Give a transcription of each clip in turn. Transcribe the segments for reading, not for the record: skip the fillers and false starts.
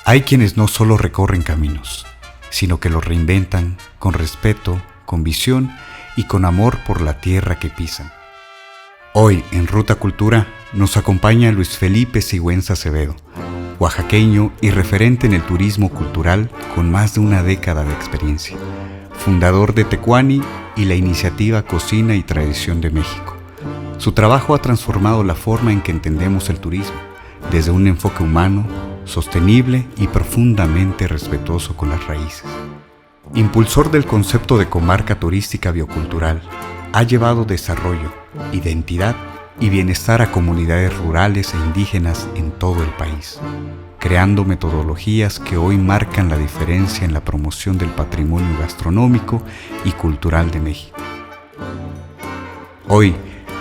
Hay quienes no solo recorren caminos, sino que los reinventan con respeto, con visión y con amor por la tierra que pisan. Hoy en Ruta Cultura nos acompaña Luis Felipe Sigüenza Acevedo, oaxaqueño y referente en el turismo cultural con más de una década de experiencia, fundador de Tecuani y la iniciativa Cocina y Tradición de México. Su trabajo ha transformado la forma en que entendemos el turismo, desde un enfoque humano, sostenible y profundamente respetuoso con las raíces. Impulsor del concepto de comarca turística biocultural, ha llevado desarrollo, identidad y bienestar a comunidades rurales e indígenas en todo el país, creando metodologías que hoy marcan la diferencia en la promoción del patrimonio gastronómico y cultural de México. Hoy,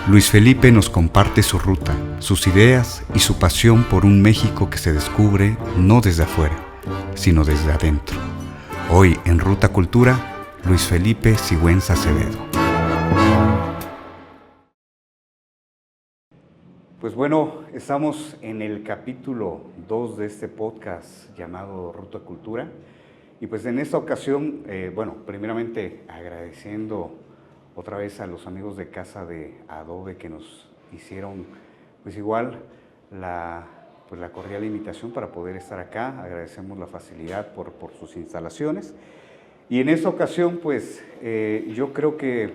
Luis Felipe nos comparte su ruta, sus ideas y su pasión por un México que se descubre no desde afuera, sino desde adentro. Hoy en Ruta Cultura, Luis Felipe Sigüenza Acevedo. Pues bueno, estamos en el capítulo 2 de este podcast llamado Ruta Cultura. Y pues en esta ocasión, primeramente agradeciendo otra vez a los amigos de Casa de Adobe que nos hicieron pues igual la cordial invitación para poder estar acá. Agradecemos la facilidad por sus instalaciones. Y en esta ocasión pues yo creo que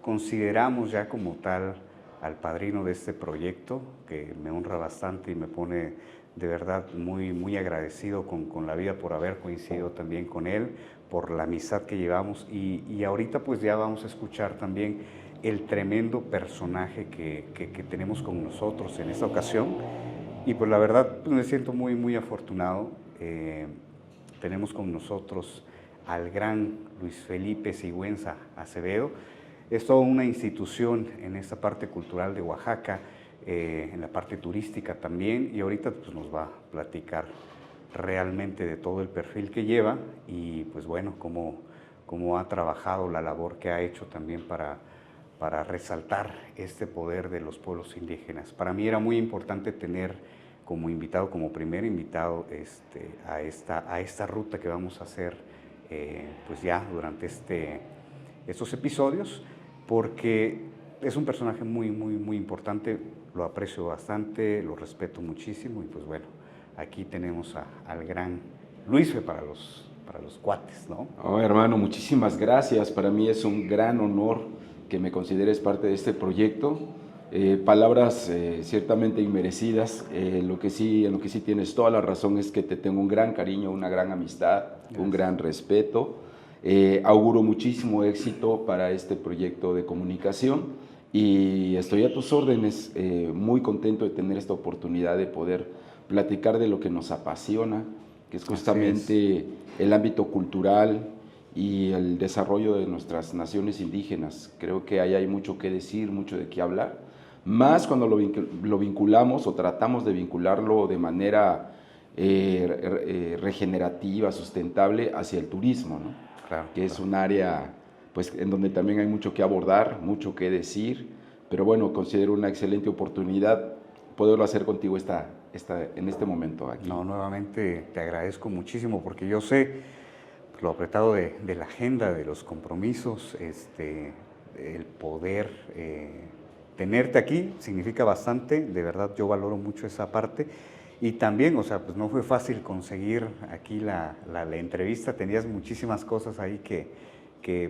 consideramos ya como tal al padrino de este proyecto, que me honra bastante y me pone de verdad muy, muy agradecido con la vida por haber coincidido también con él, por la amistad que llevamos y ahorita pues ya vamos a escuchar también el tremendo personaje que tenemos con nosotros en esta ocasión. Y pues la verdad pues me siento muy, muy afortunado. Tenemos con nosotros al gran Luis Felipe Sigüenza Acevedo. Es toda una institución en esta parte cultural de Oaxaca, en la parte turística también, y ahorita pues nos va a platicar realmente de todo el perfil que lleva y pues bueno, cómo ha trabajado, la labor que ha hecho también para resaltar este poder de los pueblos indígenas. Para mí era muy importante tener como invitado, como primer invitado a esta ruta que vamos a hacer pues ya durante estos episodios, porque es un personaje muy, muy, muy importante, lo aprecio bastante, lo respeto muchísimo y pues bueno, aquí tenemos al gran Luis para los cuates, ¿no? Oh, hermano, muchísimas gracias. Para mí es un gran honor que me consideres parte de este proyecto. Palabras ciertamente inmerecidas. En lo que sí tienes toda la razón es que te tengo un gran cariño, una gran amistad, gracias, un gran respeto. Auguro muchísimo éxito para este proyecto de comunicación y estoy a tus órdenes, muy contento de tener esta oportunidad de poder platicar de lo que nos apasiona, que es justamente el ámbito cultural y el desarrollo de nuestras naciones indígenas. Creo que ahí hay mucho que decir, mucho de qué hablar, más cuando lo vinculamos o tratamos de vincularlo de manera regenerativa, sustentable hacia el turismo, ¿no? Claro, que es un área pues, en donde también hay mucho que abordar, mucho que decir, pero bueno, considero una excelente oportunidad poderlo hacer contigo en este momento aquí. No, nuevamente te agradezco muchísimo porque yo sé lo apretado de la agenda, de los compromisos, el poder tenerte aquí significa bastante, de verdad yo valoro mucho esa parte. Y también, o sea, pues no fue fácil conseguir aquí la entrevista, tenías muchísimas cosas ahí que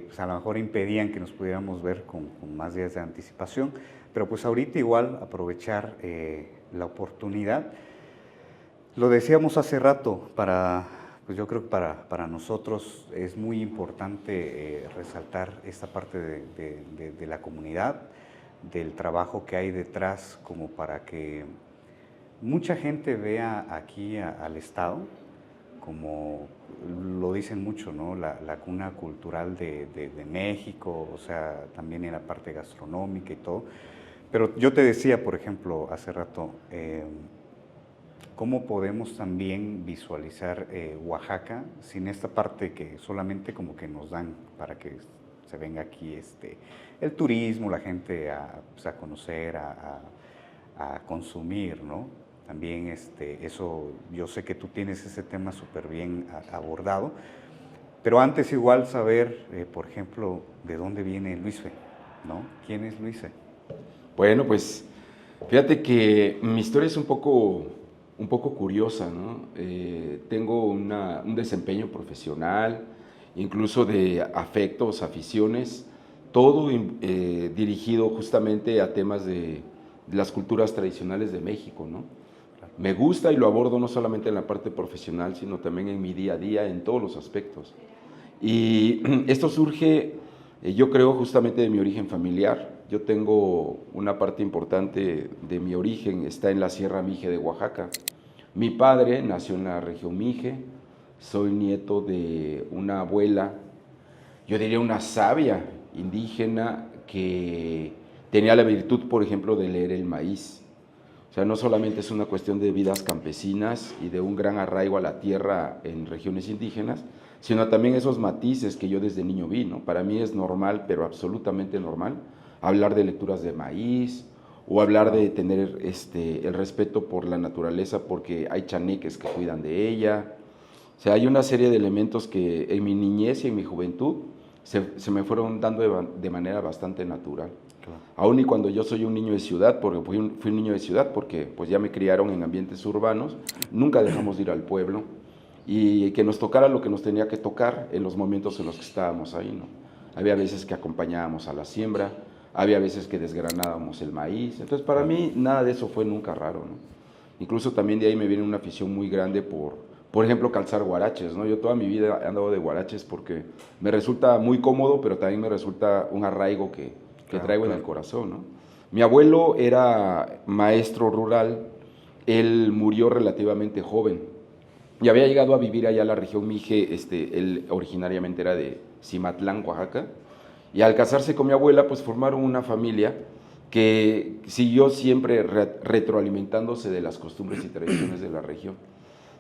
pues a lo mejor impedían que nos pudiéramos ver con más días de anticipación, pero pues ahorita igual aprovechar la oportunidad. Lo decíamos hace rato, pues yo creo que para nosotros es muy importante resaltar esta parte de la comunidad, del trabajo que hay detrás, como para que mucha gente vea aquí al Estado, como lo dicen mucho, ¿no? La cuna cultural de México, o sea, también en la parte gastronómica y todo. Pero yo te decía, por ejemplo, hace rato, cómo podemos también visualizar Oaxaca sin esta parte que solamente como que nos dan para que se venga aquí el turismo, la gente a conocer, a consumir, ¿no? también eso, yo sé que tú tienes ese tema súper bien abordado, pero antes igual saber, por ejemplo, de dónde viene Luisfe, ¿no? ¿Quién es Luisfe? Bueno, pues fíjate que mi historia es un poco curiosa, ¿no? Tengo un desempeño profesional, incluso de afectos, aficiones, todo dirigido justamente a temas de las culturas tradicionales de México, ¿no? Me gusta y lo abordo no solamente en la parte profesional, sino también en mi día a día, en todos los aspectos. Y esto surge, yo creo, justamente de mi origen familiar. Yo tengo una parte importante de mi origen, está en la Sierra Mije de Oaxaca. Mi padre nació en la región Mije, soy nieto de una abuela, yo diría una sabia indígena que tenía la virtud, por ejemplo, de leer el maíz. O sea, no solamente es una cuestión de vidas campesinas y de un gran arraigo a la tierra en regiones indígenas, sino también esos matices que yo desde niño vi, ¿no? Para mí es normal, pero absolutamente normal, hablar de lecturas de maíz o hablar de tener el respeto por la naturaleza porque hay chaneques que cuidan de ella. O sea, hay una serie de elementos que en mi niñez y en mi juventud se me fueron dando de manera bastante natural. Claro. Aún y cuando yo soy un niño de ciudad, porque fui un niño de ciudad porque pues ya me criaron en ambientes urbanos, nunca dejamos de ir al pueblo y que nos tocara lo que nos tenía que tocar en los momentos en los que estábamos ahí, ¿no? Había veces que acompañábamos a la siembra, había veces que desgranábamos el maíz, entonces para mí nada de eso fue nunca raro, ¿no? Incluso también de ahí me viene una afición muy grande por ejemplo, calzar guaraches, ¿no? Yo toda mi vida he andado de guaraches porque me resulta muy cómodo, pero también me resulta un arraigo que traigo en el corazón, ¿no? Mi abuelo era maestro rural, él murió relativamente joven y había llegado a vivir allá a la región Mije, él originariamente era de Cimatlán, Oaxaca, y al casarse con mi abuela, pues formaron una familia que siguió siempre retroalimentándose de las costumbres y tradiciones de la región.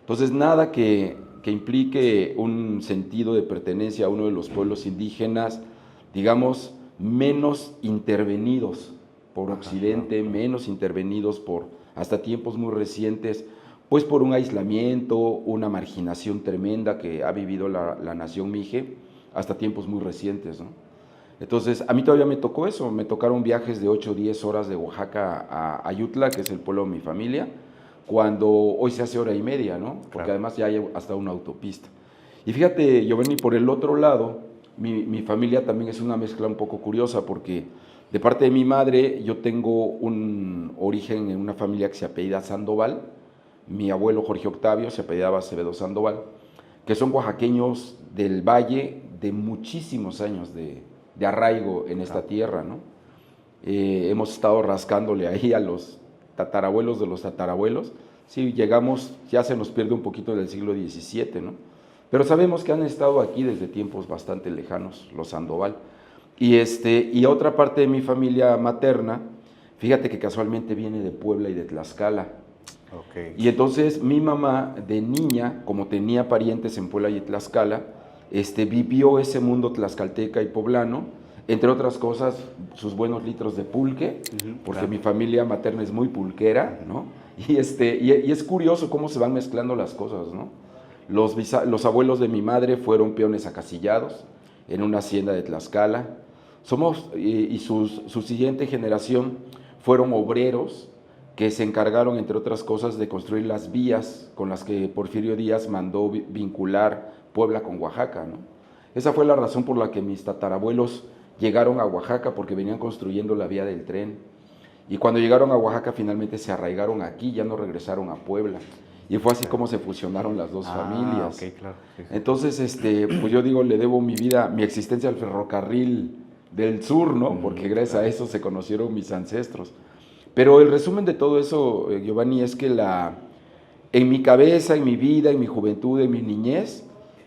Entonces, nada que implique un sentido de pertenencia a uno de los pueblos indígenas, digamos, menos intervenidos por Occidente, menos intervenidos por hasta tiempos muy recientes, pues por un aislamiento, una marginación tremenda que ha vivido la nación Mije hasta tiempos muy recientes, ¿no? Entonces, a mí todavía me tocó eso, me tocaron viajes de 8 o 10 horas de Oaxaca a Ayutla, que es el pueblo de mi familia, cuando hoy se hace hora y media, ¿no? Porque claro, además ya hay hasta una autopista. Y fíjate, Giovanni, por el otro lado, mi familia también es una mezcla un poco curiosa, porque de parte de mi madre yo tengo un origen en una familia que se apellida Sandoval, mi abuelo Jorge Octavio se apellidaba Acevedo Sandoval, que son oaxaqueños del valle de muchísimos años de arraigo en esta tierra, ¿no? Hemos estado rascándole ahí a los tatarabuelos de los tatarabuelos, sí, llegamos, ya se nos pierde un poquito del siglo XVII, ¿no? Pero sabemos que han estado aquí desde tiempos bastante lejanos, los Sandoval. Y otra parte de mi familia materna, fíjate que casualmente viene de Puebla y de Tlaxcala. Okay. Y entonces mi mamá de niña, como tenía parientes en Puebla y Tlaxcala, vivió ese mundo tlaxcalteca y poblano, entre otras cosas, sus buenos litros de pulque, porque claro, mi familia materna es muy pulquera, ¿no? Y es curioso cómo se van mezclando las cosas, ¿no? Los abuelos de mi madre fueron peones acasillados en una hacienda de Tlaxcala. Y su siguiente generación fueron obreros que se encargaron, entre otras cosas, de construir las vías con las que Porfirio Díaz mandó vincular Puebla con Oaxaca, ¿no? Esa fue la razón por la que mis tatarabuelos llegaron a Oaxaca, porque venían construyendo la vía del tren. Y cuando llegaron a Oaxaca, finalmente se arraigaron aquí, ya no regresaron a Puebla. Y fue así como se fusionaron las dos familias. Okay, claro, sí. Entonces, pues yo digo, le debo mi vida, mi existencia al ferrocarril del sur, ¿no? Porque gracias a eso se conocieron mis ancestros. Pero el resumen de todo eso, Giovanni, es que en mi cabeza, en mi vida, en mi juventud, en mi niñez,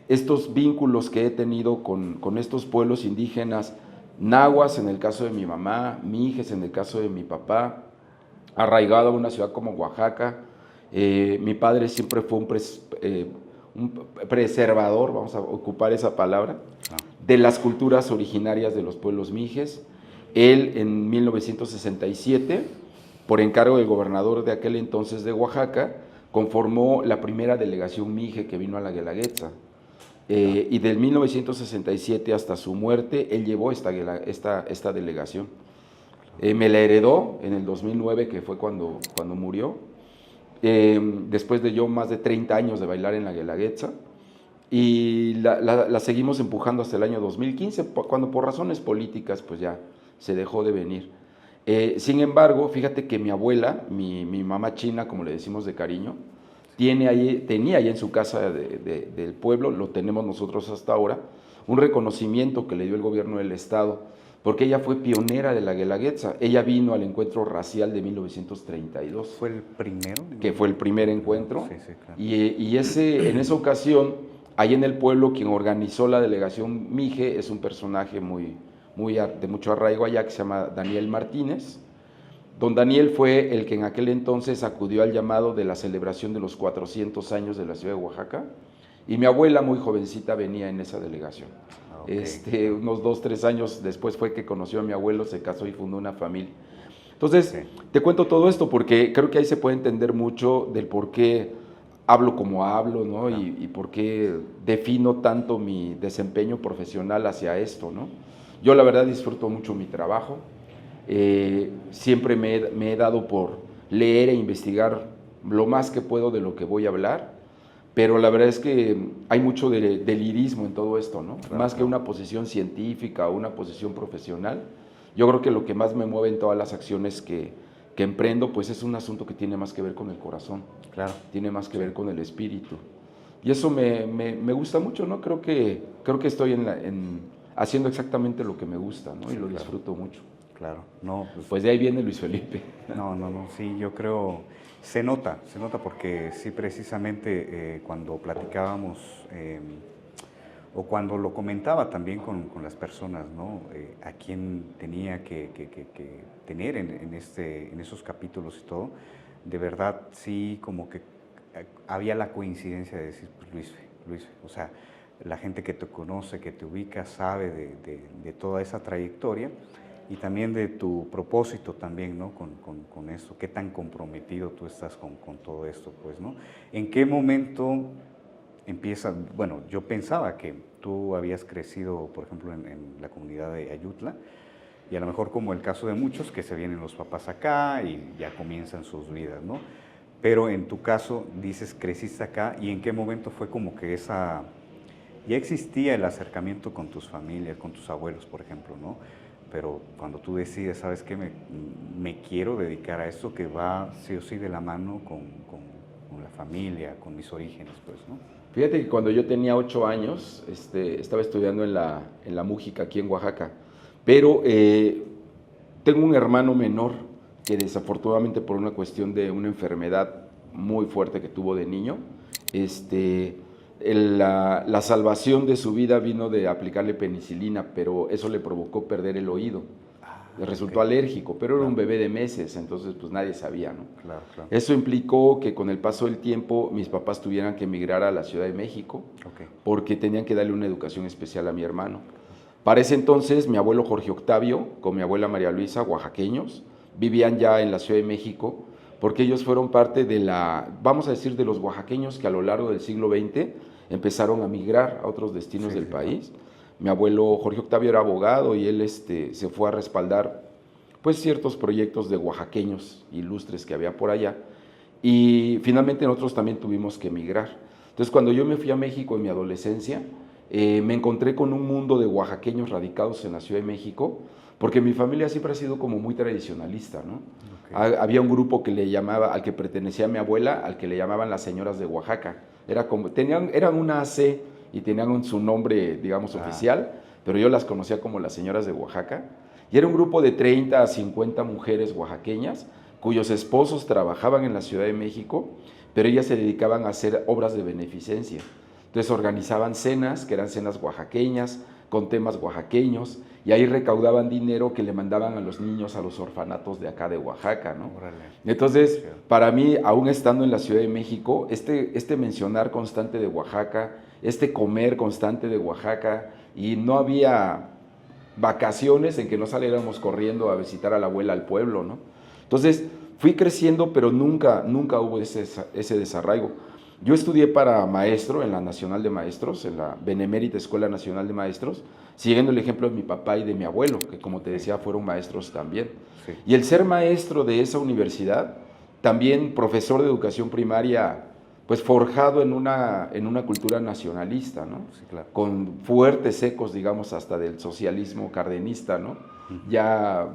estos vínculos que he tenido con estos pueblos indígenas, nahuas en el caso de mi mamá, mijes en el caso de mi papá, arraigado a una ciudad como Oaxaca. Mi padre siempre fue un preservador, vamos a ocupar esa palabra, de las culturas originarias de los pueblos mijes. Él en 1967 por encargo del gobernador de aquel entonces de Oaxaca, conformó la primera delegación Mije que vino a la Guelaguetza. Y del 1967 hasta su muerte, él llevó esta delegación. Me la heredó en el 2009, que fue cuando murió, después de yo más de 30 años de bailar en la Guelaguetza, y la seguimos empujando hasta el año 2015, cuando por razones políticas pues ya se dejó de venir. Sin embargo, fíjate que mi abuela, mi mamá china, como le decimos de cariño, tenía ahí en su casa del pueblo, lo tenemos nosotros hasta ahora, un reconocimiento que le dio el gobierno del estado, porque ella fue pionera de la Guelaguetza. Ella vino al encuentro racial de 1932. ¿Fue el primero? Que fue el primer encuentro. Sí, sí, claro. Y en esa ocasión, ahí en el pueblo, quien organizó la delegación Mije es un personaje de mucho arraigo allá, que se llama Daniel Martínez. Don Daniel fue el que en aquel entonces acudió al llamado de la celebración de los 400 años de la ciudad de Oaxaca, y mi abuela, muy jovencita, venía en esa delegación. Okay. Unos 2, 3 años después fue que conoció a mi abuelo, se casó y fundó una familia. Entonces, sí, te cuento todo esto porque creo que ahí se puede entender mucho del por qué hablo como hablo, ¿no? Claro. Y por qué defino tanto mi desempeño profesional hacia esto, ¿no? Yo la verdad disfruto mucho mi trabajo. Siempre me he dado por leer e investigar lo más que puedo de lo que voy a hablar, pero la verdad es que hay mucho de lirismo en todo esto, ¿no? Claro, más que una posición científica o una posición profesional. Yo creo que lo que más me mueve en todas las acciones que emprendo, pues es un asunto que tiene más que ver con el corazón, claro, tiene más que ver con el espíritu. Y eso me gusta mucho, ¿no? Creo que estoy haciendo exactamente lo que me gusta, ¿no? Y lo disfruto mucho. Claro, no. Pues de ahí viene Luis Felipe. No, sí, yo creo, se nota porque sí, precisamente cuando platicábamos o cuando lo comentaba también con las personas, ¿no? A quién tenía que tener en esos capítulos y todo, de verdad sí como que había la coincidencia de decir, pues Luis, o sea, la gente que te conoce, que te ubica, sabe de toda esa trayectoria. Y también de tu propósito también, ¿no? Con esto, qué tan comprometido tú estás con todo esto, pues, ¿no? ¿En qué momento empieza? Bueno, yo pensaba que tú habías crecido, por ejemplo, en la comunidad de Ayutla, y a lo mejor como el caso de muchos, que se vienen los papás acá y ya comienzan sus vidas, ¿no? Pero en tu caso, dices, creciste acá, ¿y en qué momento fue como que ya existía el acercamiento con tus familias, con tus abuelos, por ejemplo, ¿no? Pero cuando tú decides, ¿sabes qué? Me quiero dedicar a esto que va sí o sí de la mano con la familia, con mis orígenes, pues, ¿no? Fíjate que cuando yo tenía 8 años, estaba estudiando en la Mújica, aquí en Oaxaca, pero tengo un hermano menor que desafortunadamente por una cuestión de una enfermedad muy fuerte que tuvo de niño, la salvación de su vida vino de aplicarle penicilina, pero eso le provocó perder el oído. Le resultó alérgico, pero era un bebé de meses, entonces pues nadie sabía, ¿no? Claro. Eso implicó que con el paso del tiempo mis papás tuvieran que emigrar a la Ciudad de México, porque tenían que darle una educación especial a mi hermano. Para ese entonces mi abuelo Jorge Octavio con mi abuela María Luisa, oaxaqueños, vivían ya en la Ciudad de México, porque ellos fueron parte de vamos a decir, de los oaxaqueños que a lo largo del siglo XX empezaron a migrar a otros destinos del país. Mi abuelo Jorge Octavio era abogado y él se fue a respaldar pues ciertos proyectos de oaxaqueños ilustres que había por allá, y finalmente nosotros también tuvimos que emigrar. Entonces cuando yo me fui a México en mi adolescencia, me encontré con un mundo de oaxaqueños radicados en la Ciudad de México, porque mi familia siempre ha sido como muy tradicionalista, ¿no? Había un grupo que al que pertenecía mi abuela, al que le llamaban las señoras de Oaxaca. Eran una AC y tenían su nombre, digamos, oficial, pero yo las conocía como las señoras de Oaxaca. Y era un grupo de 30 a 50 mujeres oaxaqueñas cuyos esposos trabajaban en la Ciudad de México, pero ellas se dedicaban a hacer obras de beneficencia. Entonces organizaban cenas, que eran cenas oaxaqueñas, con temas oaxaqueños, y ahí recaudaban dinero que le mandaban a los niños a los orfanatos de acá de Oaxaca, ¿no? Entonces, para mí, aún estando en la Ciudad de México, este mencionar constante de Oaxaca, este comer constante de Oaxaca, y no había vacaciones en que no saliéramos corriendo a visitar a la abuela al pueblo, ¿no? Entonces, fui creciendo, pero nunca hubo ese desarraigo. Yo estudié para maestro en la Nacional de Maestros, en la Benemérita Escuela Nacional de Maestros, siguiendo el ejemplo de mi papá y de mi abuelo, que como te decía, fueron maestros también. Sí. Y el ser maestro de esa universidad, también profesor de educación primaria, pues forjado en una cultura nacionalista, ¿no? Sí, claro. Con fuertes ecos, digamos, hasta del socialismo cardenista, ¿no? Ya,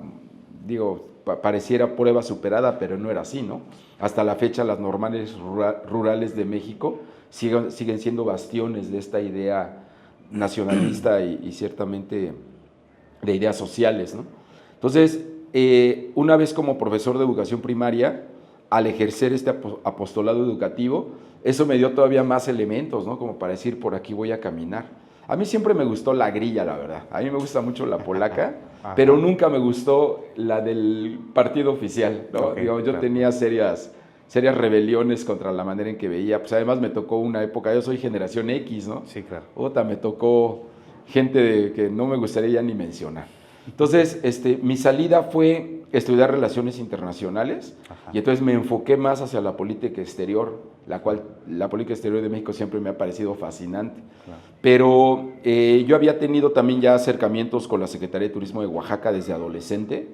digo, pareciera prueba superada, pero no era así, ¿no? Hasta la fecha las normales rurales de México siguen siendo bastiones de esta idea nacionalista y ciertamente de ideas sociales, ¿no? Entonces, una vez como profesor de educación primaria, al ejercer este apostolado educativo, eso me dio todavía más elementos, ¿no? Como para decir, por aquí voy a caminar. A mí siempre me gustó la grilla, la verdad. A mí me gusta mucho la polaca, pero nunca me gustó la del partido oficial, ¿no? Okay, Digo, yo tenía serias rebeliones contra la manera en que veía. Pues además me tocó una época, yo soy generación X, ¿no? Sí, claro. Me tocó gente que no me gustaría ya ni mencionar. Entonces, mi salida fue estudiar relaciones internacionales. Ajá. Y entonces me enfoqué más hacia la política exterior, la cual la política exterior de México siempre me ha parecido fascinante. Claro. Pero yo había tenido también ya acercamientos con la Secretaría de Turismo de Oaxaca desde adolescente.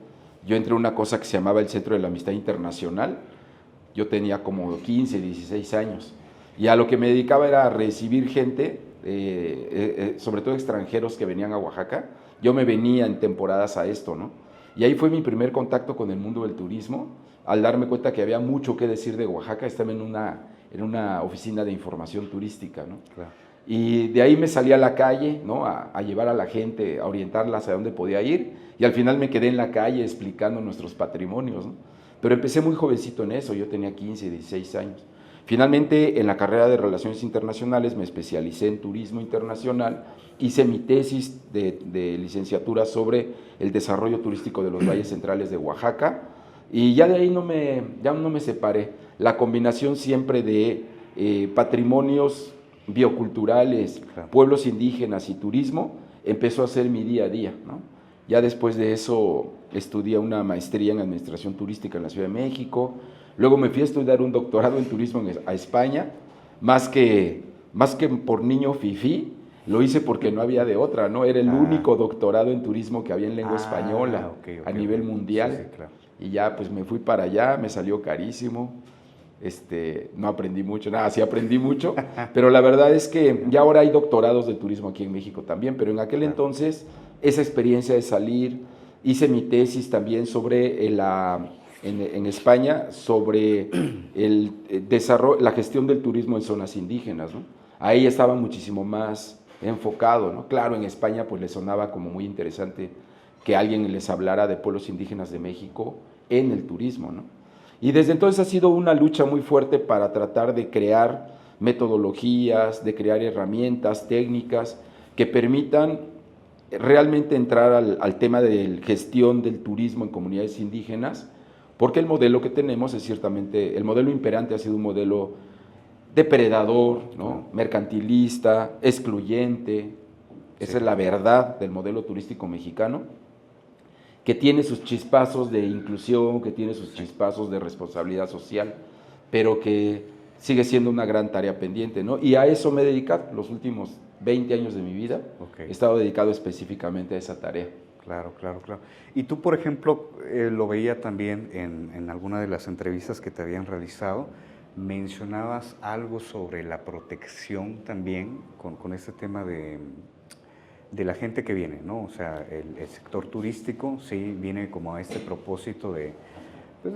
Yo entré a una cosa que se llamaba el Centro de la Amistad Internacional. Yo tenía como 15, 16 años. Y a lo que me dedicaba era a recibir gente, sobre todo extranjeros que venían a Oaxaca. Yo me venía en temporadas a esto, ¿no? Y ahí fue mi primer contacto con el mundo del turismo, al darme cuenta que había mucho que decir de Oaxaca. Estaba en una oficina de información turística, ¿no? Claro. Y de ahí me salí a la calle, ¿no? A llevar a la gente, a orientarlas a dónde podía ir, y al final me quedé en la calle explicando nuestros patrimonios, ¿no? Pero empecé muy jovencito en eso, yo tenía 15, 16 años. Finalmente, en la carrera de Relaciones Internacionales me especialicé en turismo internacional, hice mi tesis de licenciatura sobre el desarrollo turístico de los valles centrales de Oaxaca, y ya de ahí ya no me separé. La combinación siempre de patrimonios bioculturales, claro, pueblos indígenas y turismo empezó a ser mi día a día, ¿no? Ya después de eso estudié una maestría en Administración Turística en la Ciudad de México. Luego me fui a estudiar un doctorado en turismo a España, más que por niño fifí, lo hice porque no había de otra, ¿no? Era el único doctorado en turismo que había en lengua española a nivel mundial. Sí, claro. Y ya pues me fui para allá, me salió carísimo, no aprendí mucho, sí aprendí mucho, pero la verdad es que ya ahora hay doctorados de turismo aquí en México también, pero en aquel entonces esa experiencia de salir, hice mi tesis también sobre en España sobre el desarrollo, la gestión del turismo en zonas indígenas, ¿no? Ahí estaba muchísimo más enfocado, ¿no? Claro, en España pues les sonaba como muy interesante que alguien les hablara de pueblos indígenas de México en el turismo, ¿no? Y desde entonces ha sido una lucha muy fuerte para tratar de crear metodologías, de crear herramientas, técnicas que permitan realmente entrar al tema de gestión del turismo en comunidades indígenas, porque el modelo que tenemos es ciertamente, el modelo imperante ha sido un modelo depredador, ¿no? Mercantilista, excluyente. Esa es la verdad del modelo turístico mexicano, que tiene sus chispazos de inclusión, que tiene sus chispazos de responsabilidad social, pero que sigue siendo una gran tarea pendiente, ¿no? Y a eso me he dedicado los últimos 20 años de mi vida. He estado dedicado específicamente a esa tarea. Claro. Y tú, por ejemplo, lo veía también en alguna de las entrevistas que te habían realizado, mencionabas algo sobre la protección también con este tema de la gente que viene, ¿no? O sea, el sector turístico sí viene como a este propósito de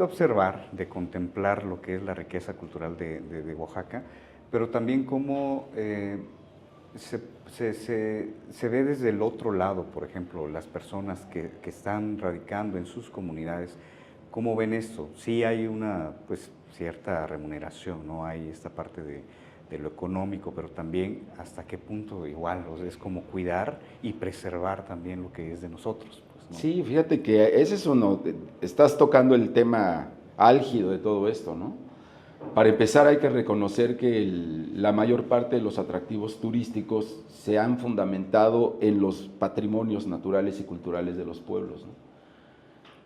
observar, de contemplar lo que es la riqueza cultural de Oaxaca, pero también cómo se ve desde el otro lado, por ejemplo, las personas que están radicando en sus comunidades, ¿cómo ven esto? Sí hay una cierta remuneración, ¿no? Hay esta parte de lo económico, pero también hasta qué punto igual, o sea, es como cuidar y preservar también lo que es de nosotros. Pues, ¿no? Sí, fíjate que ese es uno, estás tocando el tema álgido de todo esto, ¿no? Para empezar hay que reconocer que la mayor parte de los atractivos turísticos se han fundamentado en los patrimonios naturales y culturales de los pueblos, ¿no?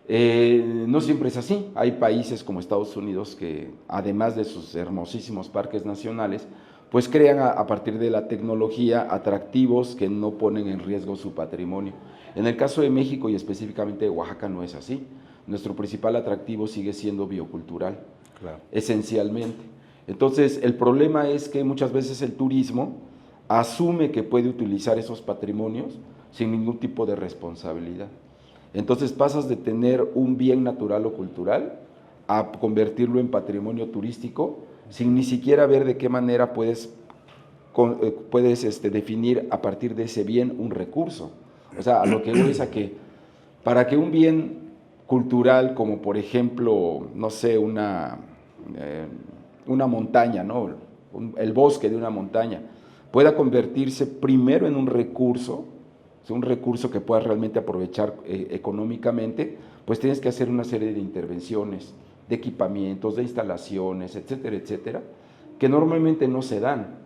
No siempre es así. Hay países como Estados Unidos que, además de sus hermosísimos parques nacionales, pues crean a partir de la tecnología atractivos que no ponen en riesgo su patrimonio. En el caso de México y específicamente de Oaxaca no es así. Nuestro principal atractivo sigue siendo biocultural, claro, esencialmente. Entonces, el problema es que muchas veces el turismo asume que puede utilizar esos patrimonios sin ningún tipo de responsabilidad. Entonces pasas de tener un bien natural o cultural a convertirlo en patrimonio turístico sin ni siquiera ver de qué manera puedes definir a partir de ese bien un recurso. O sea, a lo que voy es a que para que un bien cultural como por ejemplo, no sé, una montaña, ¿no? El bosque de una montaña, pueda convertirse primero en un recurso que puedas realmente aprovechar económicamente, pues tienes que hacer una serie de intervenciones, de equipamientos, de instalaciones, etcétera, etcétera, que normalmente no se dan.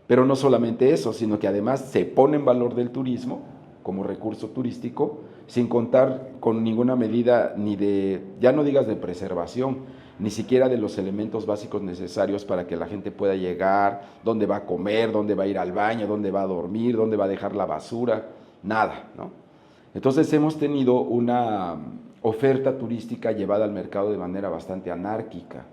Pero no solamente eso, sino que además se pone en valor del turismo como recurso turístico, sin contar con ninguna medida ni de, ya no digas de preservación, ni siquiera de los elementos básicos necesarios para que la gente pueda llegar, dónde va a comer, dónde va a ir al baño, dónde va a dormir, dónde va a dejar la basura, nada, ¿no? Entonces hemos tenido una oferta turística llevada al mercado de manera bastante anárquica.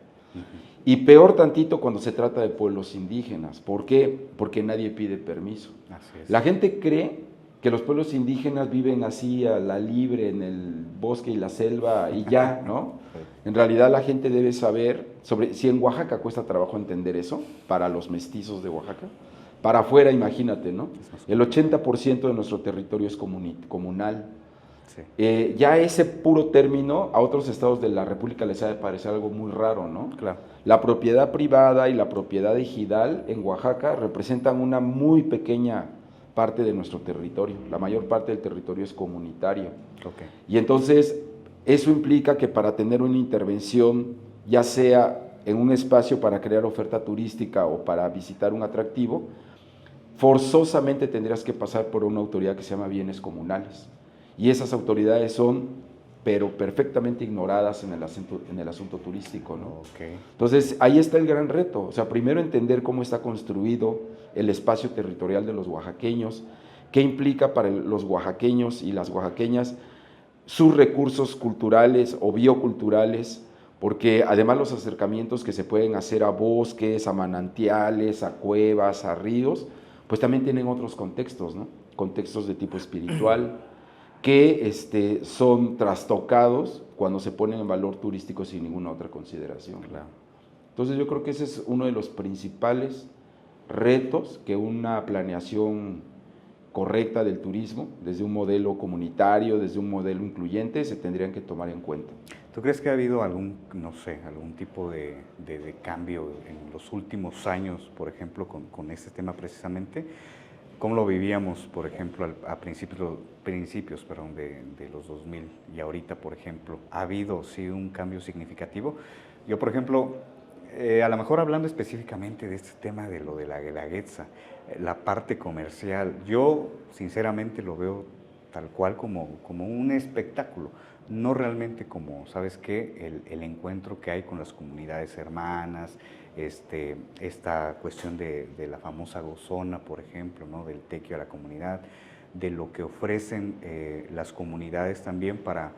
Y peor tantito cuando se trata de pueblos indígenas. ¿Por qué? Porque nadie pide permiso. La gente cree que los pueblos indígenas viven así a la libre en el bosque y la selva y ya, ¿no? En realidad la gente debe saber, si en Oaxaca cuesta trabajo entender eso, para los mestizos de Oaxaca, para afuera imagínate, ¿no? El 80% de nuestro territorio es comunal. Sí. Ya ese puro término a otros estados de la República les ha de parecer algo muy raro, ¿no? Claro. La propiedad privada y la propiedad ejidal en Oaxaca representan una muy pequeña parte de nuestro territorio. La mayor parte del territorio es comunitario. Okay. Y entonces eso implica que para tener una intervención, ya sea en un espacio para crear oferta turística o para visitar un atractivo, forzosamente tendrías que pasar por una autoridad que se llama bienes comunales. Y esas autoridades son, pero perfectamente ignoradas en el asunto turístico, ¿no? Okay. Entonces, ahí está el gran reto. O sea, primero entender cómo está construido el espacio territorial de los oaxaqueños, qué implica para los oaxaqueños y las oaxaqueñas sus recursos culturales o bioculturales, porque además los acercamientos que se pueden hacer a bosques, a manantiales, a cuevas, a ríos, pues también tienen otros contextos, ¿no? Contextos de tipo espiritual, que son trastocados cuando se ponen en valor turístico sin ninguna otra consideración. Claro. Entonces yo creo que ese es uno de los principales retos que una planeación correcta del turismo, desde un modelo comunitario, desde un modelo incluyente, se tendrían que tomar en cuenta. ¿Tú crees que ha habido algún tipo de cambio en los últimos años, por ejemplo, con este tema precisamente? ¿Cómo lo vivíamos, por ejemplo, a principios de los 2000 y ahorita, por ejemplo? ¿Ha habido, sí, un cambio significativo? Yo, por ejemplo, a lo mejor hablando específicamente de este tema de lo de la Guelaguetza, la parte comercial, yo sinceramente lo veo tal cual como un espectáculo, no realmente como, ¿sabes qué? El encuentro que hay con las comunidades hermanas, esta cuestión de la famosa gozona, por ejemplo, ¿no? Del tequio a la comunidad, de lo que ofrecen las comunidades también para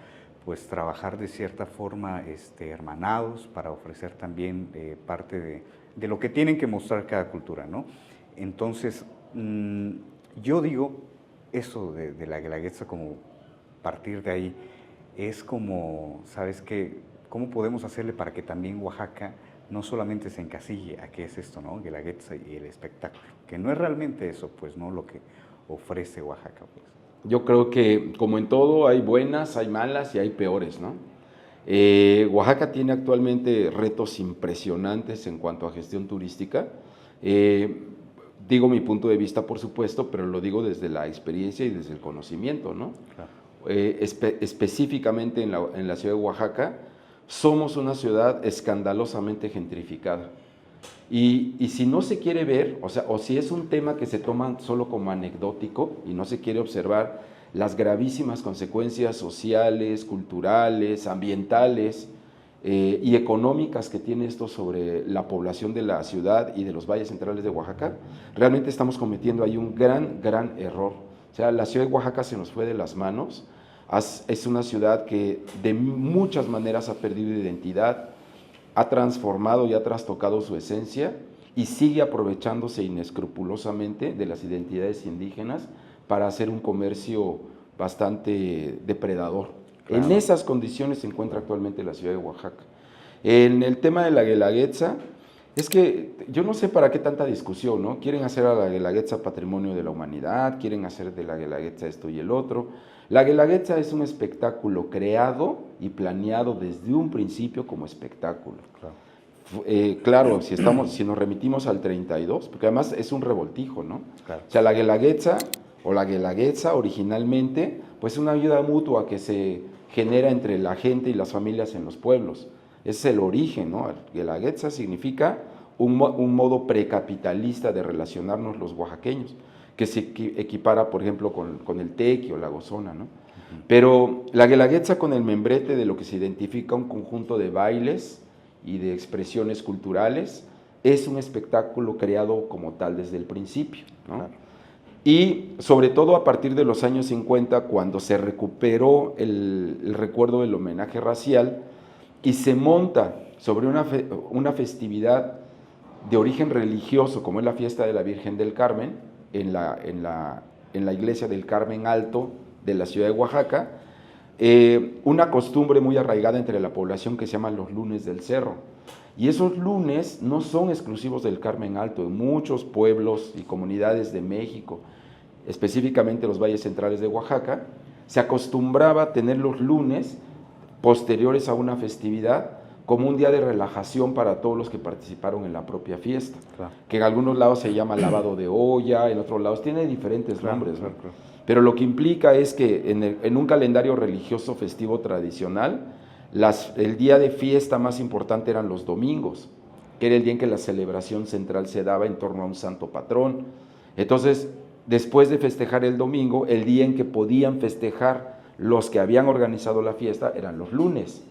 pues trabajar de cierta forma hermanados, para ofrecer también parte de lo que tienen que mostrar cada cultura, ¿no? Entonces, yo digo, eso de la Guelaguetza, como partir de ahí, es como, ¿sabes qué? ¿Cómo podemos hacerle para que también Oaxaca no solamente se encasille a qué es esto, ¿no? Guelaguetza y el espectáculo, que no es realmente eso, pues, ¿no? Lo que ofrece Oaxaca, pues. Yo creo que, como en todo, hay buenas, hay malas y hay peores, ¿no? Oaxaca tiene actualmente retos impresionantes en cuanto a gestión turística. Digo mi punto de vista, por supuesto, pero lo digo desde la experiencia y desde el conocimiento, ¿no? Claro. Específicamente en la ciudad de Oaxaca, somos una ciudad escandalosamente gentrificada. Y si no se quiere ver, o si es un tema que se toma solo como anecdótico y no se quiere observar las gravísimas consecuencias sociales, culturales, ambientales y económicas que tiene esto sobre la población de la ciudad y de los valles centrales de Oaxaca, realmente estamos cometiendo ahí un gran error. O sea, la ciudad de Oaxaca se nos fue de las manos. Es una ciudad que de muchas maneras ha perdido identidad, ha transformado y ha trastocado su esencia y sigue aprovechándose inescrupulosamente de las identidades indígenas para hacer un comercio bastante depredador. Claro. En esas condiciones se encuentra actualmente la ciudad de Oaxaca. En el tema de la Guelaguetza, es que yo no sé para qué tanta discusión, ¿no? Quieren hacer a la Guelaguetza patrimonio de la humanidad, quieren hacer de la Guelaguetza esto y el otro. La Guelaguetza es un espectáculo creado y planeado desde un principio como espectáculo. Claro, si nos remitimos al 32, porque además es un revoltijo, ¿no? Claro. O sea, la Guelaguetza o la Guelaguetza originalmente, pues es una ayuda mutua que se genera entre la gente y las familias en los pueblos. Ese es el origen, ¿no? Guelaguetza significa un modo precapitalista de relacionarnos los oaxaqueños, que se equipara, por ejemplo, con el tequi o la gozona, ¿no? Pero la Guelaguetza con el membrete de lo que se identifica un conjunto de bailes y de expresiones culturales es un espectáculo creado como tal desde el principio, ¿no? Claro. Y sobre todo a partir de los años 50, cuando se recuperó el recuerdo del homenaje racial y se monta sobre una festividad de origen religioso, como es la fiesta de la Virgen del Carmen, en la iglesia del Carmen Alto de la ciudad de Oaxaca, una costumbre muy arraigada entre la población que se llama los lunes del cerro. Y esos lunes no son exclusivos del Carmen Alto, en muchos pueblos y comunidades de México, específicamente los valles centrales de Oaxaca, se acostumbraba a tener los lunes posteriores a una festividad como un día de relajación para todos los que participaron en la propia fiesta, claro. Que en algunos lados se llama lavado de olla, en otros lados tiene diferentes nombres, ¿no? Claro. Pero lo que implica es que en un calendario religioso festivo tradicional, el día de fiesta más importante eran los domingos, que era el día en que la celebración central se daba en torno a un santo patrón. Entonces, después de festejar el domingo, el día en que podían festejar los que habían organizado la fiesta eran los lunes.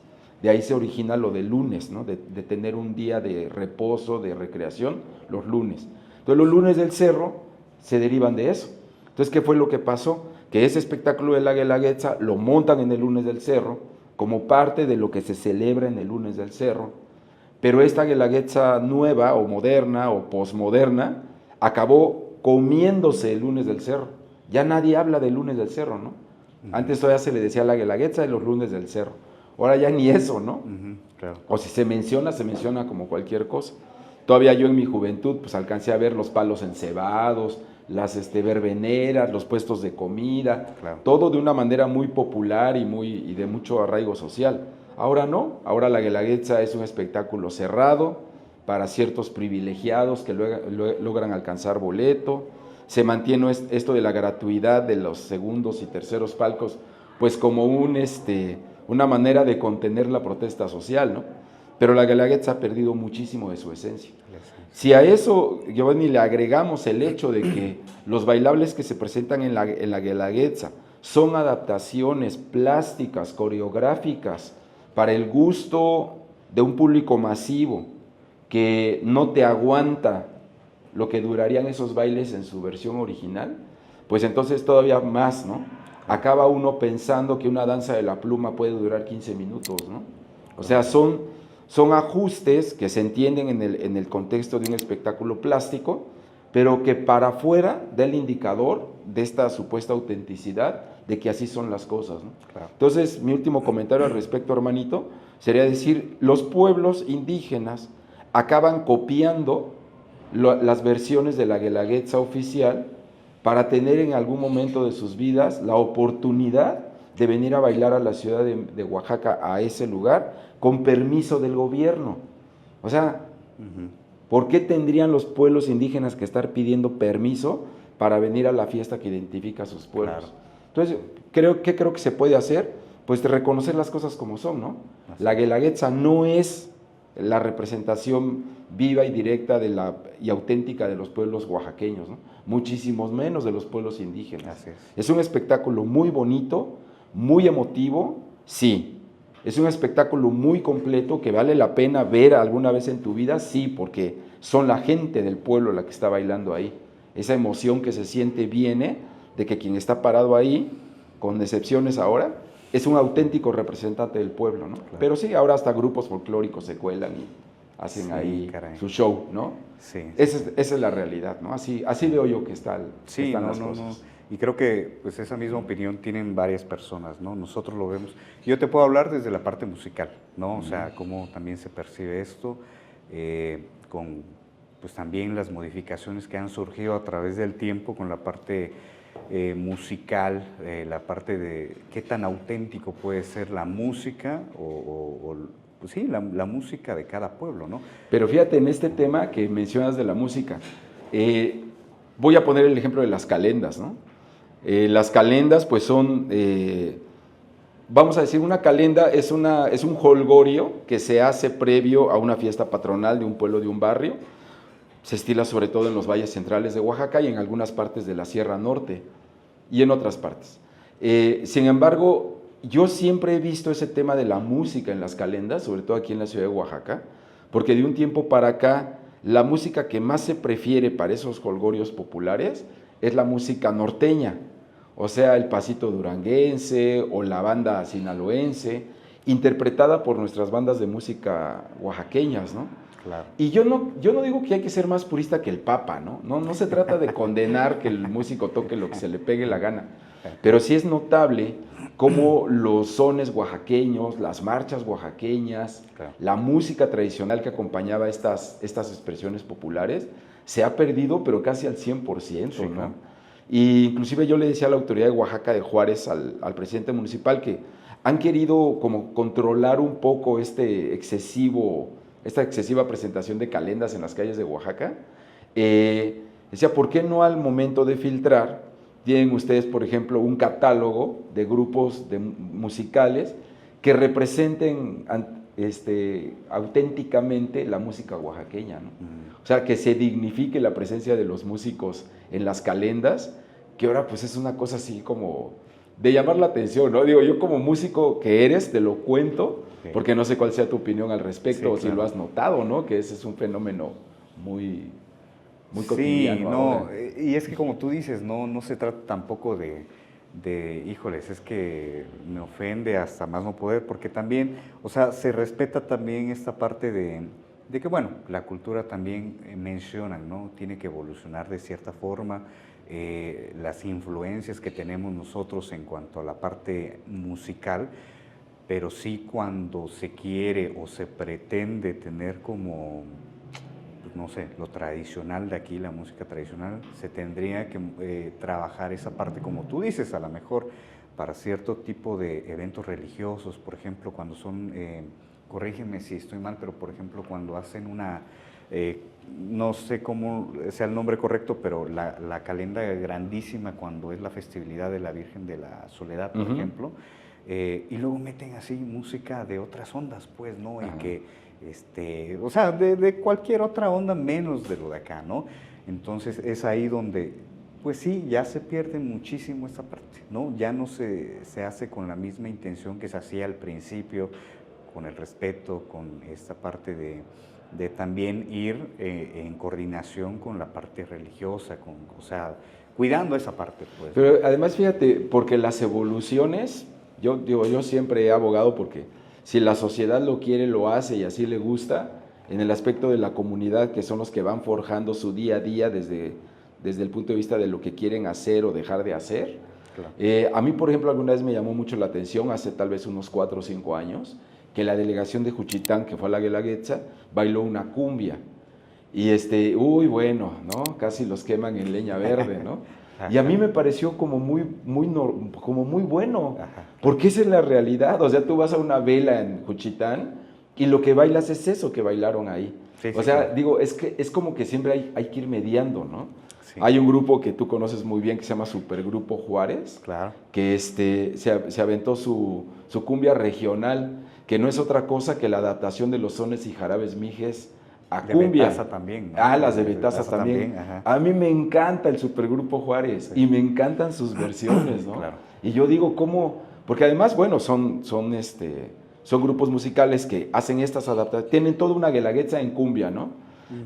De ahí se origina lo del lunes, ¿no? de tener un día de reposo, de recreación, los lunes. Entonces los lunes del cerro se derivan de eso. Entonces, ¿qué fue lo que pasó? Que ese espectáculo de la Guelaguetza lo montan en el lunes del cerro como parte de lo que se celebra en el lunes del cerro, pero esta Guelaguetza nueva o moderna o posmoderna acabó comiéndose el lunes del cerro. Ya nadie habla del lunes del cerro, ¿no? Antes todavía se le decía la Guelaguetza de los lunes del cerro. Ahora ya ni eso, ¿no? Claro. O si se menciona como cualquier cosa. Todavía yo en mi juventud pues alcancé a ver los palos encebados, las verbeneras, los puestos de comida, claro. Todo de una manera muy popular y de mucho arraigo social. Ahora no, ahora la Guelaguetza es un espectáculo cerrado para ciertos privilegiados que logran alcanzar boleto. Se mantiene esto de la gratuidad de los segundos y terceros palcos, pues como una manera de contener la protesta social, ¿no? Pero la Guelaguetza ha perdido muchísimo de su esencia. Si a eso, Giovanni, le agregamos el hecho de que los bailables que se presentan en la Guelaguetza son adaptaciones plásticas, coreográficas, para el gusto de un público masivo que no te aguanta lo que durarían esos bailes en su versión original, pues entonces todavía más, ¿no? Acaba uno pensando que una danza de la pluma puede durar 15 minutos, ¿no? O sea, son ajustes que se entienden en el contexto de un espectáculo plástico, pero que para afuera da el indicador de esta supuesta autenticidad de que así son las cosas, ¿no? Claro. Entonces, mi último comentario al respecto, hermanito, sería decir, los pueblos indígenas acaban copiando las versiones de la Guelaguetza oficial para tener en algún momento de sus vidas la oportunidad de venir a bailar a la ciudad de Oaxaca, a ese lugar, con permiso del gobierno. O sea, ¿por qué tendrían los pueblos indígenas que estar pidiendo permiso para venir a la fiesta que identifica a sus pueblos? Claro. Entonces, creo que se puede hacer, pues reconocer las cosas como son, ¿no? Así. La Guelaguetza no es la representación viva y directa y auténtica de los pueblos oaxaqueños, ¿no? Muchísimos menos de los pueblos indígenas. Así es. Es un espectáculo muy bonito, muy emotivo, sí. Es un espectáculo muy completo que vale la pena ver alguna vez en tu vida, sí, porque son la gente del pueblo la que está bailando ahí. Esa emoción que se siente viene de que quien está parado ahí, con excepciones ahora, es un auténtico representante del pueblo, ¿no? Claro. Pero sí, ahora hasta grupos folclóricos se cuelan y hacen Sí, ahí caray. su show, ¿no? Sí. Esa es la realidad, ¿no? Así veo yo que están las cosas. Y creo que pues esa misma opinión tienen varias personas, ¿no? Nosotros lo vemos. Yo te puedo hablar desde la parte musical, ¿no? O sea, cómo también se percibe esto, con pues también las modificaciones que han surgido a través del tiempo con la parte musical, la parte de qué tan auténtico puede ser la música pues sí, la música de cada pueblo, ¿no? Pero fíjate, en este tema que mencionas de la música, voy a poner el ejemplo de las calendas, ¿no? Las calendas pues son, vamos a decir, una calenda es un jolgorio que se hace previo a una fiesta patronal de un pueblo, de un barrio. Se estila sobre todo en los valles centrales de Oaxaca y en algunas partes de la Sierra Norte y en otras partes. Sin embargo, yo siempre he visto ese tema de la música en las calendas, sobre todo aquí en la ciudad de Oaxaca, porque de un tiempo para acá, la música que más se prefiere para esos jolgorios populares es la música norteña, o sea, el pasito duranguense o la banda sinaloense, interpretada por nuestras bandas de música oaxaqueñas, ¿no? Claro. Y yo no digo que hay que ser más purista que el Papa, ¿no? No se trata de condenar que el músico toque lo que se le pegue la gana, pero sí es notable cómo los sones oaxaqueños, las marchas oaxaqueñas, Claro. la música tradicional que acompañaba estas expresiones populares, se ha perdido, pero casi al 100%, Sí, ¿no? claro. Y inclusive yo le decía a la autoridad de Oaxaca de Juárez, al presidente municipal, que han querido como controlar un poco esta excesiva presentación de calendas en las calles de Oaxaca. Decía, ¿por qué no al momento de filtrar tienen ustedes, por ejemplo, un catálogo de grupos musicales que representen auténticamente la música oaxaqueña, ¿no? O sea, que se dignifique la presencia de los músicos en las calendas, que ahora pues es una cosa así como de llamar la atención, ¿no? Digo, yo como músico que eres, te lo cuento, Sí. porque no sé cuál sea tu opinión al respecto, Sí, o si claro. lo has notado, ¿no? Que ese es un fenómeno muy cotidiano. Sí, no, ahora. y es que como tú dices, no se trata tampoco híjoles, es que me ofende hasta más no poder, porque también, o sea, se respeta también esta parte de que, bueno, la cultura también mencionan, ¿no? Tiene que evolucionar de cierta forma, las influencias que tenemos nosotros en cuanto a la parte musical, pero sí cuando se quiere o se pretende tener como, pues no sé, lo tradicional de aquí, la música tradicional, se tendría que trabajar esa parte, como tú dices, a lo mejor para cierto tipo de eventos religiosos, por ejemplo, cuando son, corrígeme si estoy mal, pero por ejemplo, cuando hacen no sé cómo sea el nombre correcto, pero la calenda grandísima cuando es la festividad de la Virgen de la Soledad, por ejemplo, y luego meten así música de otras ondas, pues, ¿no? Y que, o sea, de cualquier otra onda menos de lo de acá, ¿no? Entonces es ahí donde, pues sí, ya se pierde muchísimo esta parte, ¿no? Ya no se hace con la misma intención que se hacía al principio, con el respeto, con esta parte de también ir en coordinación con la parte religiosa, o sea, cuidando esa parte, pues. Pero además, fíjate, porque las evoluciones, yo siempre he abogado porque si la sociedad lo quiere, lo hace y así le gusta, en el aspecto de la comunidad, que son los que van forjando su día a día desde el punto de vista de lo que quieren hacer o dejar de hacer. Claro. A mí, por ejemplo, alguna vez me llamó mucho la atención, hace tal vez unos 4 o 5 años, que la delegación de Juchitán, que fue a la Guelaguetza, bailó una cumbia. Y uy, bueno, ¿no? Casi los queman en leña verde, ¿no? Y a mí me pareció como muy bueno, porque esa es la realidad. O sea, tú vas a una vela en Juchitán y lo que bailas es eso que bailaron ahí. Sí, o sea, claro. Digo, es como que siempre hay que ir mediando, ¿no? Sí. Hay un grupo que tú conoces muy bien que se llama Supergrupo Juárez, Claro. que se aventó su cumbia regional, que no es otra cosa que la adaptación de los sones y jarabes mijes a De cumbia. Betasa también, ¿no? Ah, las de De Betasa Betasa también. también, ajá. A mí me encanta el Supergrupo Juárez Sí. y me encantan sus versiones, ¿no? Claro. Y yo digo, ¿cómo? Porque además, bueno, son grupos musicales que hacen estas adaptaciones, tienen toda una guelaguetza en cumbia, ¿no?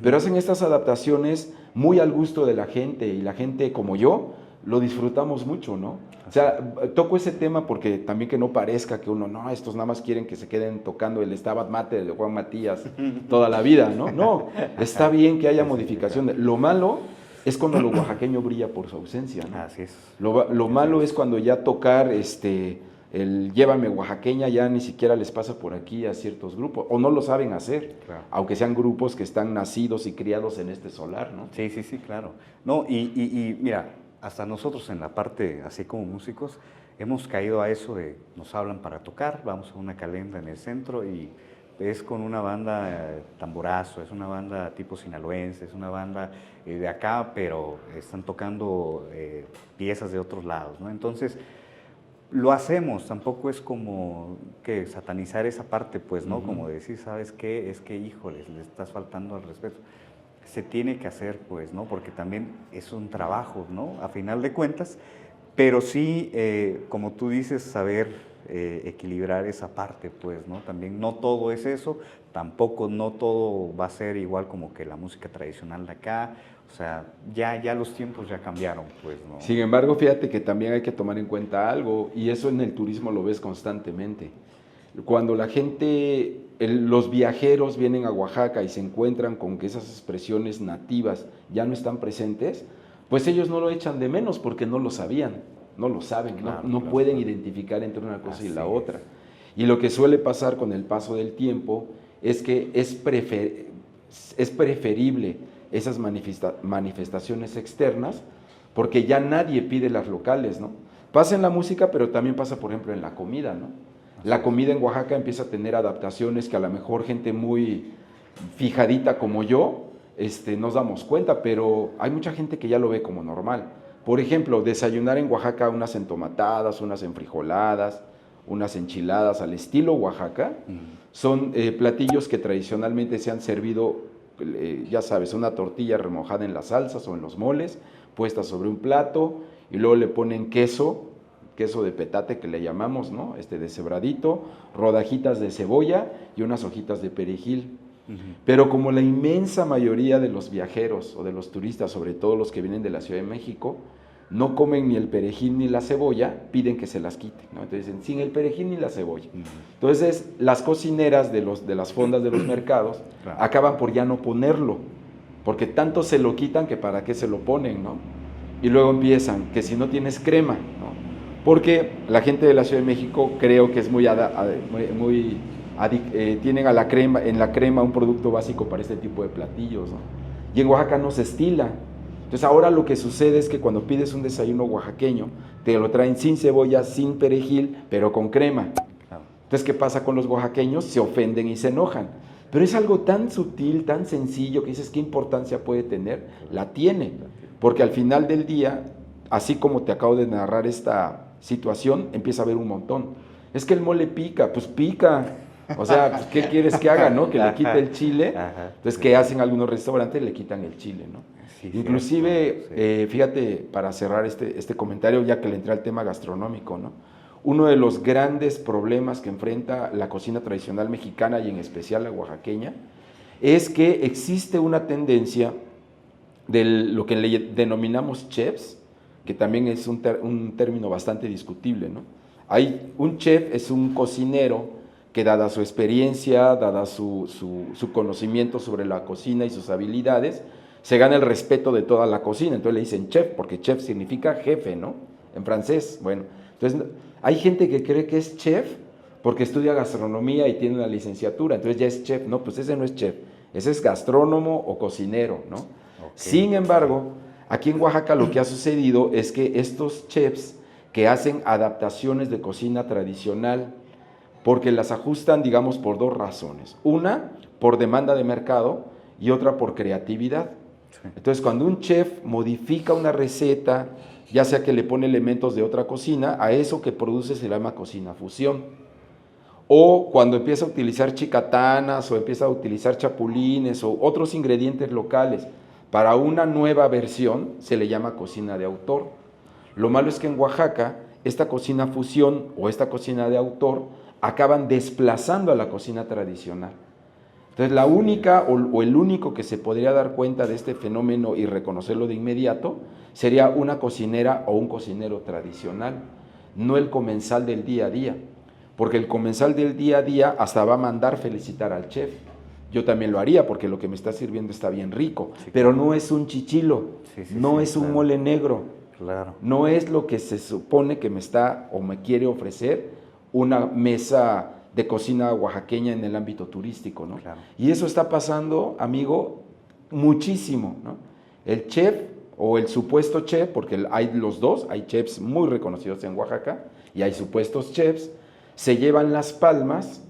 Pero hacen estas adaptaciones muy al gusto de la gente y la gente como yo lo disfrutamos mucho, ¿no? O sea, toco ese tema porque también que no parezca que uno, no, estos nada más quieren que se queden tocando el Stabat Mater de Juan Matías toda la vida, ¿no? No, está bien que haya modificaciones. Lo malo es cuando lo oaxaqueño brilla por su ausencia, ¿no? Así es. Lo malo es cuando ya tocar el Llévame Oaxaqueña ya ni siquiera les pasa por aquí a ciertos grupos, o no lo saben hacer, Claro. aunque sean grupos que están nacidos y criados en este solar, ¿no? Sí, sí, sí, claro. No, y mira, hasta nosotros en la parte, así como músicos, hemos caído a eso de, nos hablan para tocar, vamos a una calenda en el centro y es con una banda tamborazo, es una banda tipo sinaloense, es una banda de acá, pero están tocando piezas de otros lados, ¿no? Entonces, lo hacemos, tampoco es como que satanizar esa parte, pues, ¿no? Como decir, ¿sabes qué? Es que, híjoles, le estás faltando al respeto. Se tiene que hacer, pues, ¿no? Porque también es un trabajo, ¿no? A final de cuentas, pero sí, como tú dices, saber equilibrar esa parte, pues, ¿no? También no todo es eso, tampoco no todo va a ser igual como que la música tradicional de acá, o sea, ya los tiempos ya cambiaron, pues, ¿no? Sin embargo, fíjate que también hay que tomar en cuenta algo, y eso en el turismo lo ves constantemente. Cuando la gente, los viajeros vienen a Oaxaca y se encuentran con que esas expresiones nativas ya no están presentes, pues ellos no lo echan de menos porque no lo sabían, no lo saben, Claro, no claro, pueden claro. identificar entre una cosa y Así la es. otra. Y lo que suele pasar con el paso del tiempo es que es preferible esas manifestaciones externas porque ya nadie pide las locales, ¿no? Pasa en la música, pero también pasa, por ejemplo, en la comida, ¿no? La comida en Oaxaca empieza a tener adaptaciones que a lo mejor gente muy fijadita como yo, nos damos cuenta, pero hay mucha gente que ya lo ve como normal. Por ejemplo, desayunar en Oaxaca unas entomatadas, unas enfrijoladas, unas enchiladas al estilo Oaxaca, son platillos que tradicionalmente se han servido, ya sabes, una tortilla remojada en las salsas o en los moles, puesta sobre un plato, y luego le ponen queso de petate que le llamamos, ¿no? Deshebradito, rodajitas de cebolla y unas hojitas de perejil. Pero como la inmensa mayoría de los viajeros o de los turistas, sobre todo los que vienen de la Ciudad de México, no comen ni el perejil ni la cebolla, piden que se las quiten, ¿no? Entonces dicen, sin el perejil ni la cebolla. Entonces, las cocineras de las fondas de los mercados Claro. acaban por ya no ponerlo, porque tanto se lo quitan que para qué se lo ponen, ¿no? Y luego empiezan, que si no tienes crema, ¿no? Porque la gente de la Ciudad de México creo que es tienen en la crema un producto básico para este tipo de platillos, ¿no? Y en Oaxaca no se estila. Entonces ahora lo que sucede es que cuando pides un desayuno oaxaqueño, te lo traen sin cebolla, sin perejil, pero con crema. Claro. Entonces, ¿qué pasa con los oaxaqueños? Se ofenden y se enojan. Pero es algo tan sutil, tan sencillo, que dices, ¿qué importancia puede tener? La tiene. Porque al final del día, así como te acabo de narrar esta situación, empieza a haber un montón. Es que el mole pica, pues pica. O sea, pues, ¿qué quieres que haga, no? Que le quite el chile. Ajá, Entonces, sí. ¿qué hacen algunos restaurantes? Le quitan el chile, ¿no? Sí, Inclusive, cierto, sí. fíjate, para cerrar este comentario, ya que le entré al tema gastronómico, ¿no? Uno de los grandes problemas que enfrenta la cocina tradicional mexicana y en especial la oaxaqueña es que existe una tendencia de lo que le denominamos chefs, que también es un término bastante discutible, ¿no? Un chef es un cocinero que dada su experiencia, dada su conocimiento sobre la cocina y sus habilidades, se gana el respeto de toda la cocina. Entonces le dicen chef, porque chef significa jefe, ¿no? En francés, bueno. Entonces hay gente que cree que es chef porque estudia gastronomía y tiene una licenciatura, entonces ya es chef. No, pues ese no es chef, ese es gastrónomo o cocinero, ¿no? Okay. Sin embargo, aquí en Oaxaca lo que ha sucedido es que estos chefs que hacen adaptaciones de cocina tradicional, porque las ajustan, digamos, por dos razones. Una, por demanda de mercado y otra por creatividad. Sí. Entonces, cuando un chef modifica una receta, ya sea que le pone elementos de otra cocina, a eso que produce se llama cocina fusión. O cuando empieza a utilizar chicatanas o empieza a utilizar chapulines o otros ingredientes locales para una nueva versión, se le llama cocina de autor. Lo malo es que en Oaxaca, esta cocina fusión o esta cocina de autor acaban desplazando a la cocina tradicional. Entonces, la única o el único que se podría dar cuenta de este fenómeno y reconocerlo de inmediato sería una cocinera o un cocinero tradicional, no el comensal del día a día. Porque el comensal del día a día hasta va a mandar felicitar al chef. Yo también lo haría porque lo que me está sirviendo está bien rico, sí, pero claro, no es un chichilo, no es un mole negro, claro, no es lo que se supone que me está o me quiere ofrecer una mesa de cocina oaxaqueña en el ámbito turístico, ¿no? Claro. Y eso está pasando, amigo, muchísimo, ¿no? El chef o el supuesto chef, porque hay los dos, hay chefs muy reconocidos en Oaxaca y hay supuestos chefs, se llevan las palmas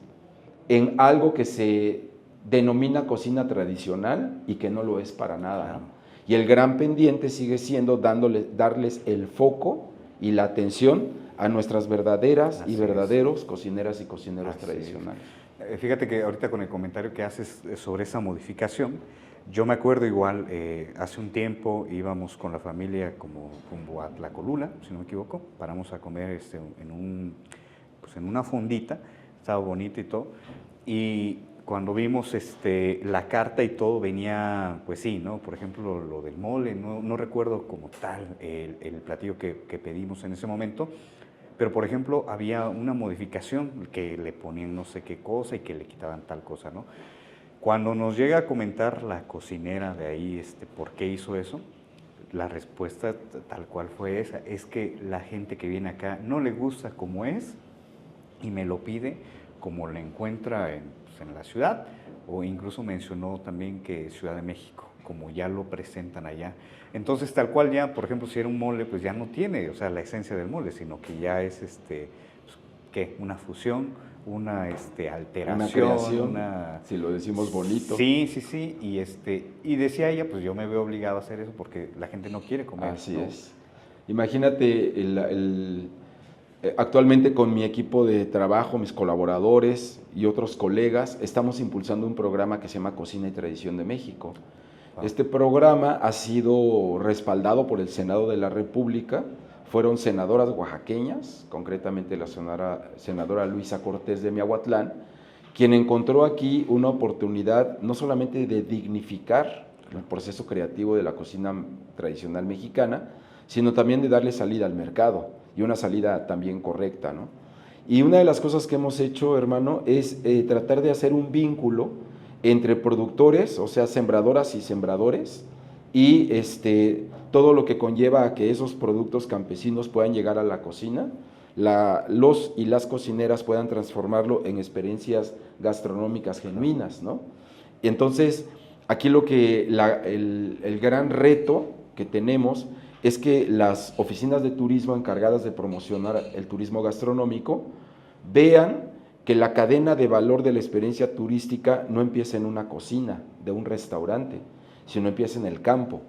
en algo que se denomina cocina tradicional y que no lo es para nada, ¿no? Y el gran pendiente sigue siendo darles el foco y la atención a nuestras verdaderas y verdaderos cocineras y cocineros tradicionales. Fíjate que ahorita con el comentario que haces sobre esa modificación, yo me acuerdo igual, hace un tiempo íbamos con la familia como rumbo a Tlacolula, si no me equivoco, paramos a comer en una fondita, estaba bonito y todo, y cuando vimos la carta y todo venía, pues sí, ¿no? Por ejemplo, lo del mole, no recuerdo como tal el platillo que pedimos en ese momento, pero por ejemplo había una modificación que le ponían no sé qué cosa y que le quitaban tal cosa, ¿no? Cuando nos llega a comentar la cocinera de ahí por qué hizo eso, la respuesta tal cual fue esa, es que la gente que viene acá no le gusta como es y me lo pide como lo encuentra en la ciudad, o incluso mencionó también que Ciudad de México, como ya lo presentan allá. Entonces, tal cual ya, por ejemplo, si era un mole, pues ya no tiene, o sea, la esencia del mole, sino que ya es, ¿qué? Una fusión, una alteración. Una creación, si lo decimos bonito. Sí, y decía ella, pues yo me veo obligado a hacer eso porque la gente no quiere comer. Así ¿no? es. Imagínate actualmente con mi equipo de trabajo, mis colaboradores y otros colegas, estamos impulsando un programa que se llama Cocina y Tradición de México. Wow. Este programa ha sido respaldado por el Senado de la República. Fueron senadoras oaxaqueñas, concretamente la senadora Luisa Cortés de Miahuatlán, quien encontró aquí una oportunidad no solamente de dignificar el proceso creativo de la cocina tradicional mexicana, sino también de darle salida al mercado. Y una salida también correcta, ¿no? Y una de las cosas que hemos hecho, hermano, es tratar de hacer un vínculo entre productores, o sea, sembradoras y sembradores, y todo lo que conlleva a que esos productos campesinos puedan llegar a la cocina, los y las cocineras puedan transformarlo en experiencias gastronómicas genuinas, ¿no? Y entonces, aquí el gran reto que tenemos es que las oficinas de turismo encargadas de promocionar el turismo gastronómico vean que la cadena de valor de la experiencia turística no empieza en una cocina de un restaurante, sino empieza en el campo.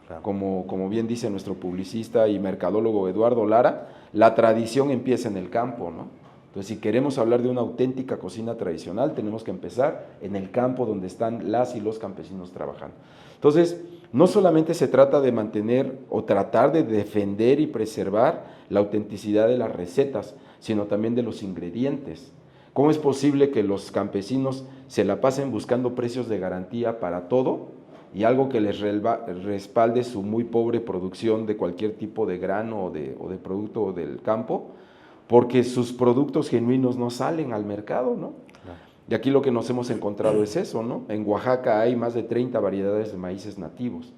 Claro. Como bien dice nuestro publicista y mercadólogo Eduardo Lara, la tradición empieza en el campo, ¿no? Entonces, si queremos hablar de una auténtica cocina tradicional, tenemos que empezar en el campo donde están las y los campesinos trabajando. Entonces, no solamente se trata de mantener o tratar de defender y preservar la autenticidad de las recetas, sino también de los ingredientes. ¿Cómo es posible que los campesinos se la pasen buscando precios de garantía para todo y algo que les respalde su muy pobre producción de cualquier tipo de grano o de producto del campo? Porque sus productos genuinos no salen al mercado, ¿no? Y aquí lo que nos hemos encontrado es eso, ¿no? En Oaxaca hay más de 30 variedades de maíces nativos,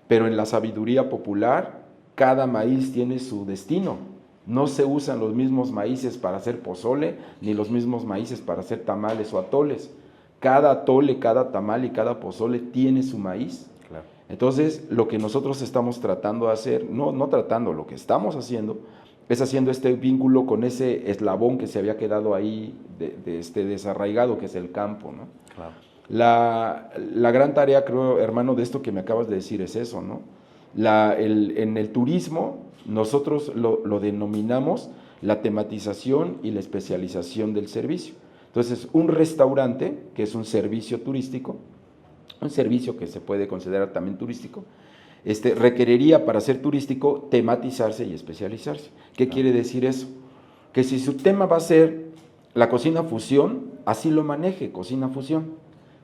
pero en la sabiduría popular, cada maíz tiene su destino. No se usan los mismos maíces para hacer pozole, ni los mismos maíces para hacer tamales o atoles. Cada atole, cada tamal y cada pozole tiene su maíz. Claro. Entonces, lo que nosotros estamos tratando de hacer, lo que estamos haciendo, es haciendo este vínculo con ese eslabón que se había quedado ahí desarraigado, que es el campo, ¿no? Claro. La gran tarea, creo, hermano, de esto que me acabas de decir es eso, ¿no? En el turismo nosotros lo denominamos la tematización y la especialización del servicio. Entonces, un restaurante, que es un servicio turístico, un servicio que se puede considerar también turístico, requeriría para ser turístico tematizarse y especializarse. ¿Qué quiere decir eso? Que si su tema va a ser la cocina fusión, así lo maneje, cocina fusión.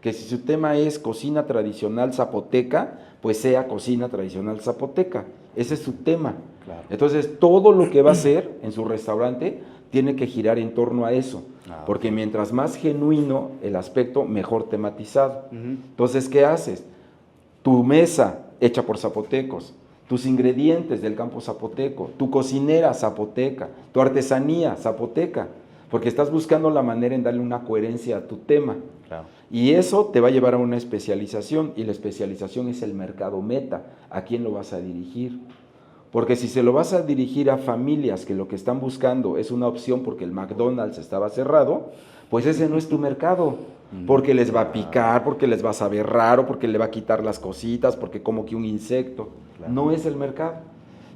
Que si su tema es cocina tradicional zapoteca, pues sea cocina tradicional zapoteca. Ese es su tema. Claro. Entonces, todo lo que va a hacer en su restaurante tiene que girar en torno a eso. Porque mientras más genuino el aspecto, mejor tematizado. Entonces, ¿qué haces? Tu mesa hecha por zapotecos, tus ingredientes del campo zapoteco, tu cocinera zapoteca, tu artesanía zapoteca, porque estás buscando la manera en darle una coherencia a tu tema. Claro. Y eso te va a llevar a una especialización, y la especialización es el mercado meta. ¿A quién lo vas a dirigir? Porque si se lo vas a dirigir a familias que lo que están buscando es una opción porque el McDonald's estaba cerrado, pues ese no es tu mercado. Porque les va a picar, porque les va a saber raro, porque le va a quitar las cositas, porque como que un insecto. Claro. No es el mercado.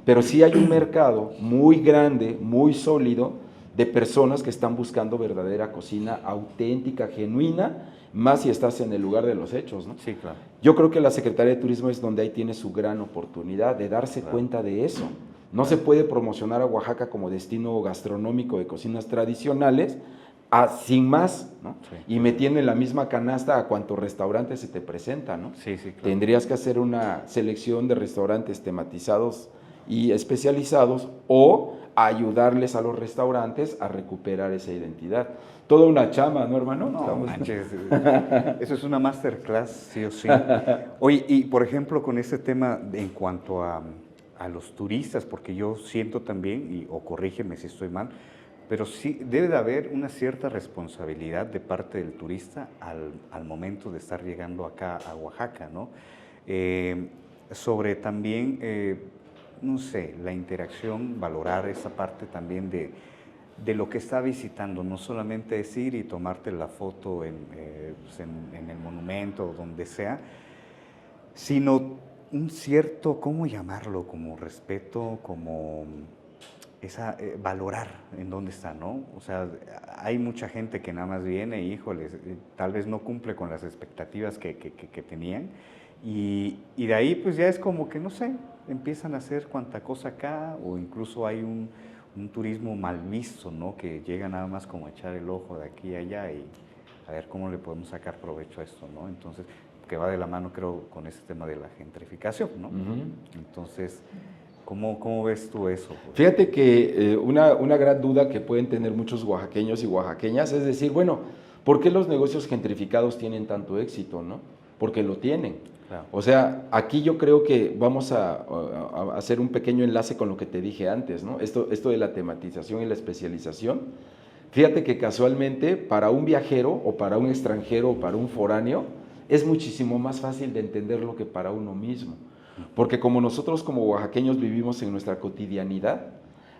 Pero sí hay un mercado muy grande, muy sólido, de personas que están buscando verdadera cocina auténtica, genuina, más si estás en el lugar de los hechos, ¿no? Sí, claro. Yo creo que la Secretaría de Turismo es donde ahí tiene su gran oportunidad de darse cuenta de eso. No se puede promocionar a Oaxaca como destino gastronómico de cocinas tradicionales sin más, ¿no? Sí. Y metiendo en la misma canasta a cuantos restaurantes se te presentan, ¿no? Sí, sí, claro. Tendrías que hacer una selección de restaurantes tematizados y especializados o ayudarles a los restaurantes a recuperar esa identidad. Toda una chamba, ¿no, hermano? No, manches, eso es una masterclass, sí o sí. Oye, y por ejemplo, con este tema en cuanto a los turistas, porque yo siento también, o corrígeme si estoy mal, pero sí debe de haber una cierta responsabilidad de parte del turista al momento de estar llegando acá a Oaxaca, ¿no? Sobre también, no sé, la interacción, valorar esa parte también de lo que está visitando, no solamente es ir y tomarte la foto en el monumento o donde sea, sino un cierto, ¿cómo llamarlo? Como respeto, como valorar en dónde está, ¿no? O sea, hay mucha gente que nada más viene y, híjoles, tal vez no cumple con las expectativas que tenían, y de ahí pues ya es como que, no sé, empiezan a hacer cuanta cosa acá, o incluso hay un turismo mal visto, ¿no? Que llega nada más como a echar el ojo de aquí a allá y a ver cómo le podemos sacar provecho a esto, ¿no? Entonces, que va de la mano, creo, con ese tema de la gentrificación, ¿no? Entonces, ¿cómo ves tú eso? Fíjate que una gran duda que pueden tener muchos oaxaqueños y oaxaqueñas es decir, bueno, ¿por qué los negocios gentrificados tienen tanto éxito, no? Porque lo tienen. Claro. O sea, aquí yo creo que vamos a hacer un pequeño enlace con lo que te dije antes, ¿no? Esto de la tematización y la especialización. Fíjate que casualmente para un viajero o para un extranjero o para un foráneo es muchísimo más fácil de entenderlo que para uno mismo. Porque como nosotros como oaxaqueños vivimos en nuestra cotidianidad,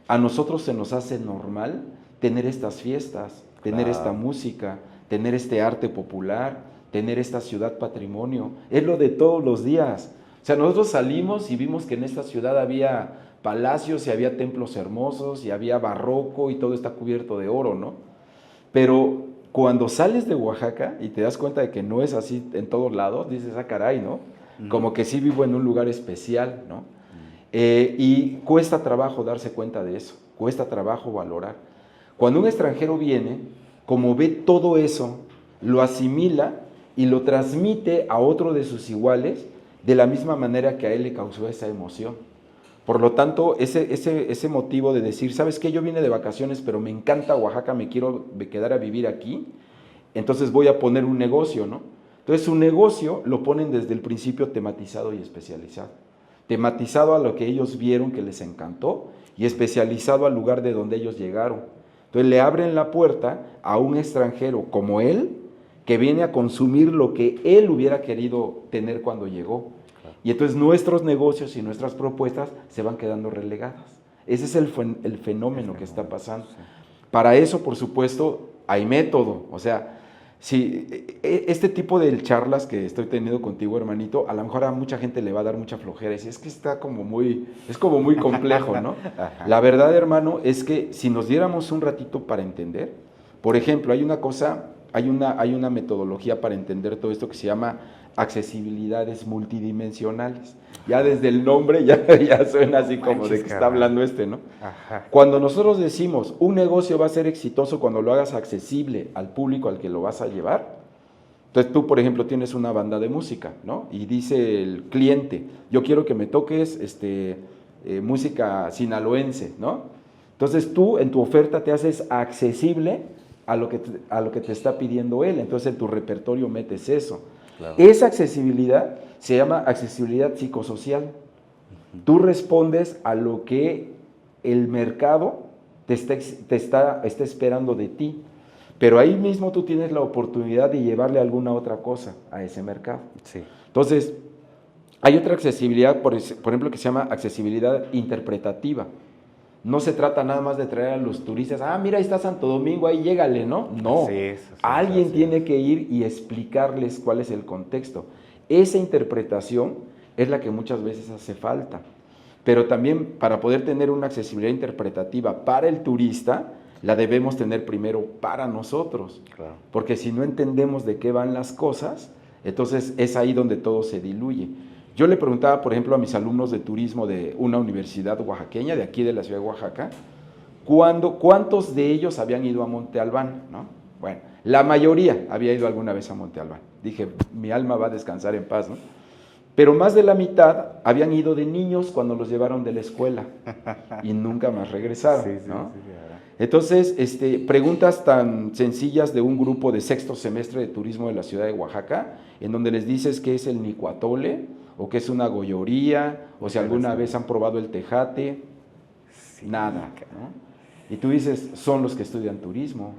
a nosotros se nos hace normal tener estas fiestas, tener esta música, tener este arte popular, tener esta ciudad patrimonio. Es lo de todos los días. O sea, nosotros salimos y vimos que en esta ciudad había palacios y había templos hermosos y había barroco y todo está cubierto de oro, ¿no? Pero cuando sales de Oaxaca y te das cuenta de que no es así en todos lados, dices, ah, caray, ¿no? Como que sí vivo en un lugar especial, ¿no? Y cuesta trabajo darse cuenta de eso, cuesta trabajo valorar. Cuando un extranjero viene, como ve todo eso, lo asimila y lo transmite a otro de sus iguales de la misma manera que a él le causó esa emoción. Por lo tanto, ese motivo de decir, ¿sabes qué? Yo vine de vacaciones, pero me encanta Oaxaca, me quiero quedar a vivir aquí, entonces voy a poner un negocio, ¿no? Entonces su negocio lo ponen desde el principio tematizado y especializado. Tematizado a lo que ellos vieron que les encantó y especializado al lugar de donde ellos llegaron. Entonces le abren la puerta a un extranjero como él, que viene a consumir lo que él hubiera querido tener cuando llegó. Claro. Y entonces nuestros negocios y nuestras propuestas se van quedando relegadas. Ese es el fenómeno que está pasando. Sí. Para eso, por supuesto, hay método. O sea, Sí, este tipo de charlas que estoy teniendo contigo, hermanito, a lo mejor a mucha gente le va a dar mucha flojera. Y es que está es como muy complejo, ¿no? Ajá. La verdad, hermano, es que si nos diéramos un ratito para entender, por ejemplo, hay una metodología para entender todo esto que se llama accesibilidades multidimensionales. Ya desde el nombre ya suena así como de que está hablando ¿no? Ajá. Cuando nosotros decimos un negocio va a ser exitoso cuando lo hagas accesible al público al que lo vas a llevar, entonces tú, por ejemplo, tienes una banda de música, ¿no? Y dice el cliente, yo quiero que me toques música sinaloense, ¿no? Entonces tú en tu oferta te haces accesible a lo que te está pidiendo él, entonces en tu repertorio metes eso. Claro. Esa accesibilidad se llama accesibilidad psicosocial. Tú respondes a lo que el mercado te está esperando de ti, pero ahí mismo tú tienes la oportunidad de llevarle alguna otra cosa a ese mercado. Sí. Entonces, hay otra accesibilidad, por ejemplo, que se llama accesibilidad interpretativa. No se trata nada más de traer a los turistas, mira, ahí está Santo Domingo, ahí llégale, ¿no? No, alguien tiene que ir y explicarles cuál es el contexto. Esa interpretación es la que muchas veces hace falta. Pero también para poder tener una accesibilidad interpretativa para el turista, la debemos tener primero para nosotros. Claro. Porque si no entendemos de qué van las cosas, entonces es ahí donde todo se diluye. Yo le preguntaba, por ejemplo, a mis alumnos de turismo de una universidad oaxaqueña, de aquí de la ciudad de Oaxaca, ¿cuántos de ellos habían ido a Monte Albán? ¿No? Bueno, la mayoría había ido alguna vez a Monte Albán. Dije, mi alma va a descansar en paz, ¿no? Pero más de la mitad habían ido de niños cuando los llevaron de la escuela y nunca más regresaron, ¿no? Entonces, preguntas tan sencillas de un grupo de sexto semestre de turismo de la ciudad de Oaxaca, en donde les dices qué es el nicuatole, o qué es una goyoría, o si alguna vez han probado el tejate, nada, ¿no? Y tú dices, son los que estudian turismo.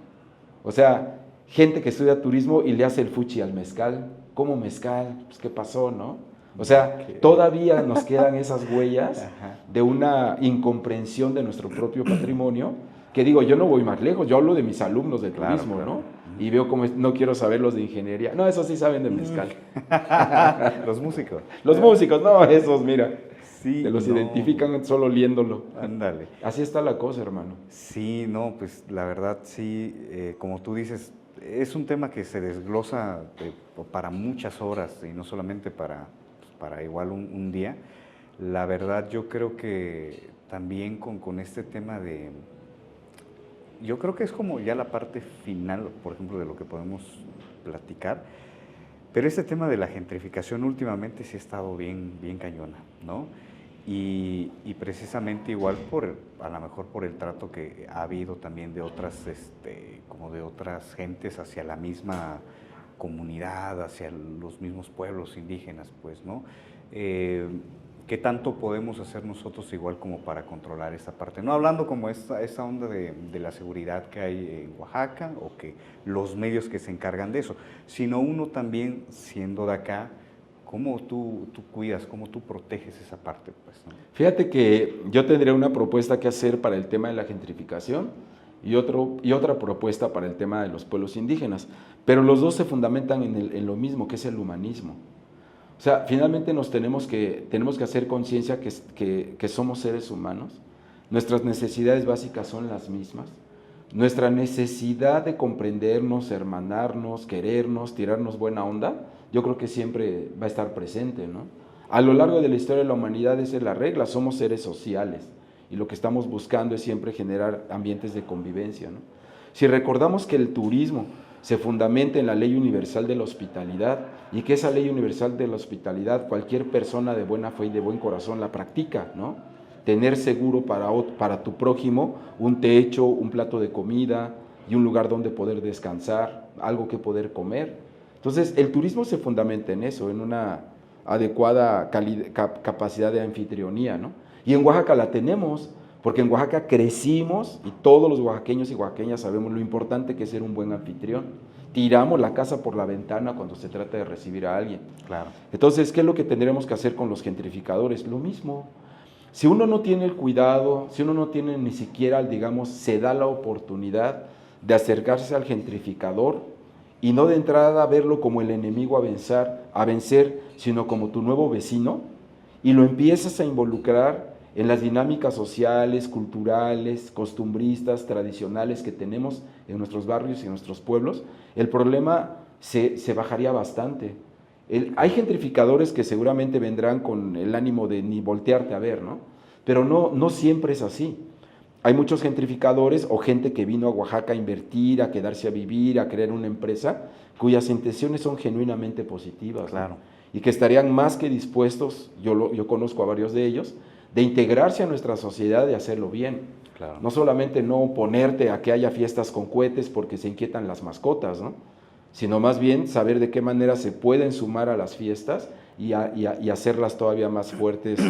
O sea, gente que estudia turismo y le hace el fuchi al mezcal. ¿Cómo mezcal? Pues, ¿qué pasó, no? O sea, todavía nos quedan esas huellas de una incomprensión de nuestro propio patrimonio, que digo, yo no voy más lejos, yo hablo de mis alumnos de turismo, claro. ¿No? Y veo como, no quiero saber los de ingeniería, no, esos sí saben de mezcal. Los músicos. Los músicos, no, esos, mira, sí, te los identifican solo oliéndolo. Ándale. Así está la cosa, hermano. Sí, no, pues la verdad sí, como tú dices, es un tema que se desglosa para muchas horas y no solamente para igual un día. La verdad yo creo que también con este tema de... Yo creo que es como ya la parte final, por ejemplo, de lo que podemos platicar, pero este tema de la gentrificación últimamente sí ha estado bien cañona, ¿no? Y precisamente igual a lo mejor por el trato que ha habido también de otras, como de otras gentes hacia la misma comunidad, hacia los mismos pueblos indígenas, pues, ¿no? ¿Qué tanto podemos hacer nosotros igual como para controlar esa parte? No hablando como esa onda de la seguridad que hay en Oaxaca o que los medios que se encargan de eso, sino uno también siendo de acá, ¿cómo tú cuidas, cómo tú proteges esa parte? Pues, ¿no? Fíjate que yo tendría una propuesta que hacer para el tema de la gentrificación y otra propuesta para el tema de los pueblos indígenas, pero los dos se fundamentan en lo mismo, que es el humanismo. O sea, finalmente tenemos que hacer conciencia que somos seres humanos, nuestras necesidades básicas son las mismas, nuestra necesidad de comprendernos, hermanarnos, querernos, tirarnos buena onda, yo creo que siempre va a estar presente, ¿no? A lo largo de la historia de la humanidad esa es la regla, somos seres sociales y lo que estamos buscando es siempre generar ambientes de convivencia, ¿no? Si recordamos que el turismo se fundamenta en la ley universal de la hospitalidad y que esa ley universal de la hospitalidad cualquier persona de buena fe y de buen corazón la practica, ¿no? Tener seguro para tu prójimo un techo, un plato de comida y un lugar donde poder descansar, algo que poder comer. Entonces, el turismo se fundamenta en eso, en una adecuada capacidad de anfitrionía, ¿no? Y en Oaxaca la tenemos, porque en Oaxaca crecimos y todos los oaxaqueños y oaxaqueñas sabemos lo importante que es ser un buen anfitrión. Tiramos la casa por la ventana cuando se trata de recibir a alguien. Claro. Entonces, ¿qué es lo que tendremos que hacer con los gentrificadores? Lo mismo. Si uno no tiene el cuidado, si uno no tiene ni siquiera, digamos, se da la oportunidad de acercarse al gentrificador y no de entrada verlo como el enemigo a vencer, sino como tu nuevo vecino, y lo empiezas a involucrar en las dinámicas sociales, culturales, costumbristas, tradicionales que tenemos en nuestros barrios y en nuestros pueblos, el problema se bajaría bastante. Hay gentrificadores que seguramente vendrán con el ánimo de ni voltearte a ver, ¿no? Pero no siempre es así. Hay muchos gentrificadores o gente que vino a Oaxaca a invertir, a quedarse a vivir, a crear una empresa, cuyas intenciones son genuinamente positivas. Claro. ¿No? Y que estarían más que dispuestos, yo conozco a varios de ellos, de integrarse a nuestra sociedad y hacerlo bien. Claro. No solamente no oponerte a que haya fiestas con cohetes porque se inquietan las mascotas, ¿no? Sino más bien saber de qué manera se pueden sumar a las fiestas y hacerlas todavía más fuertes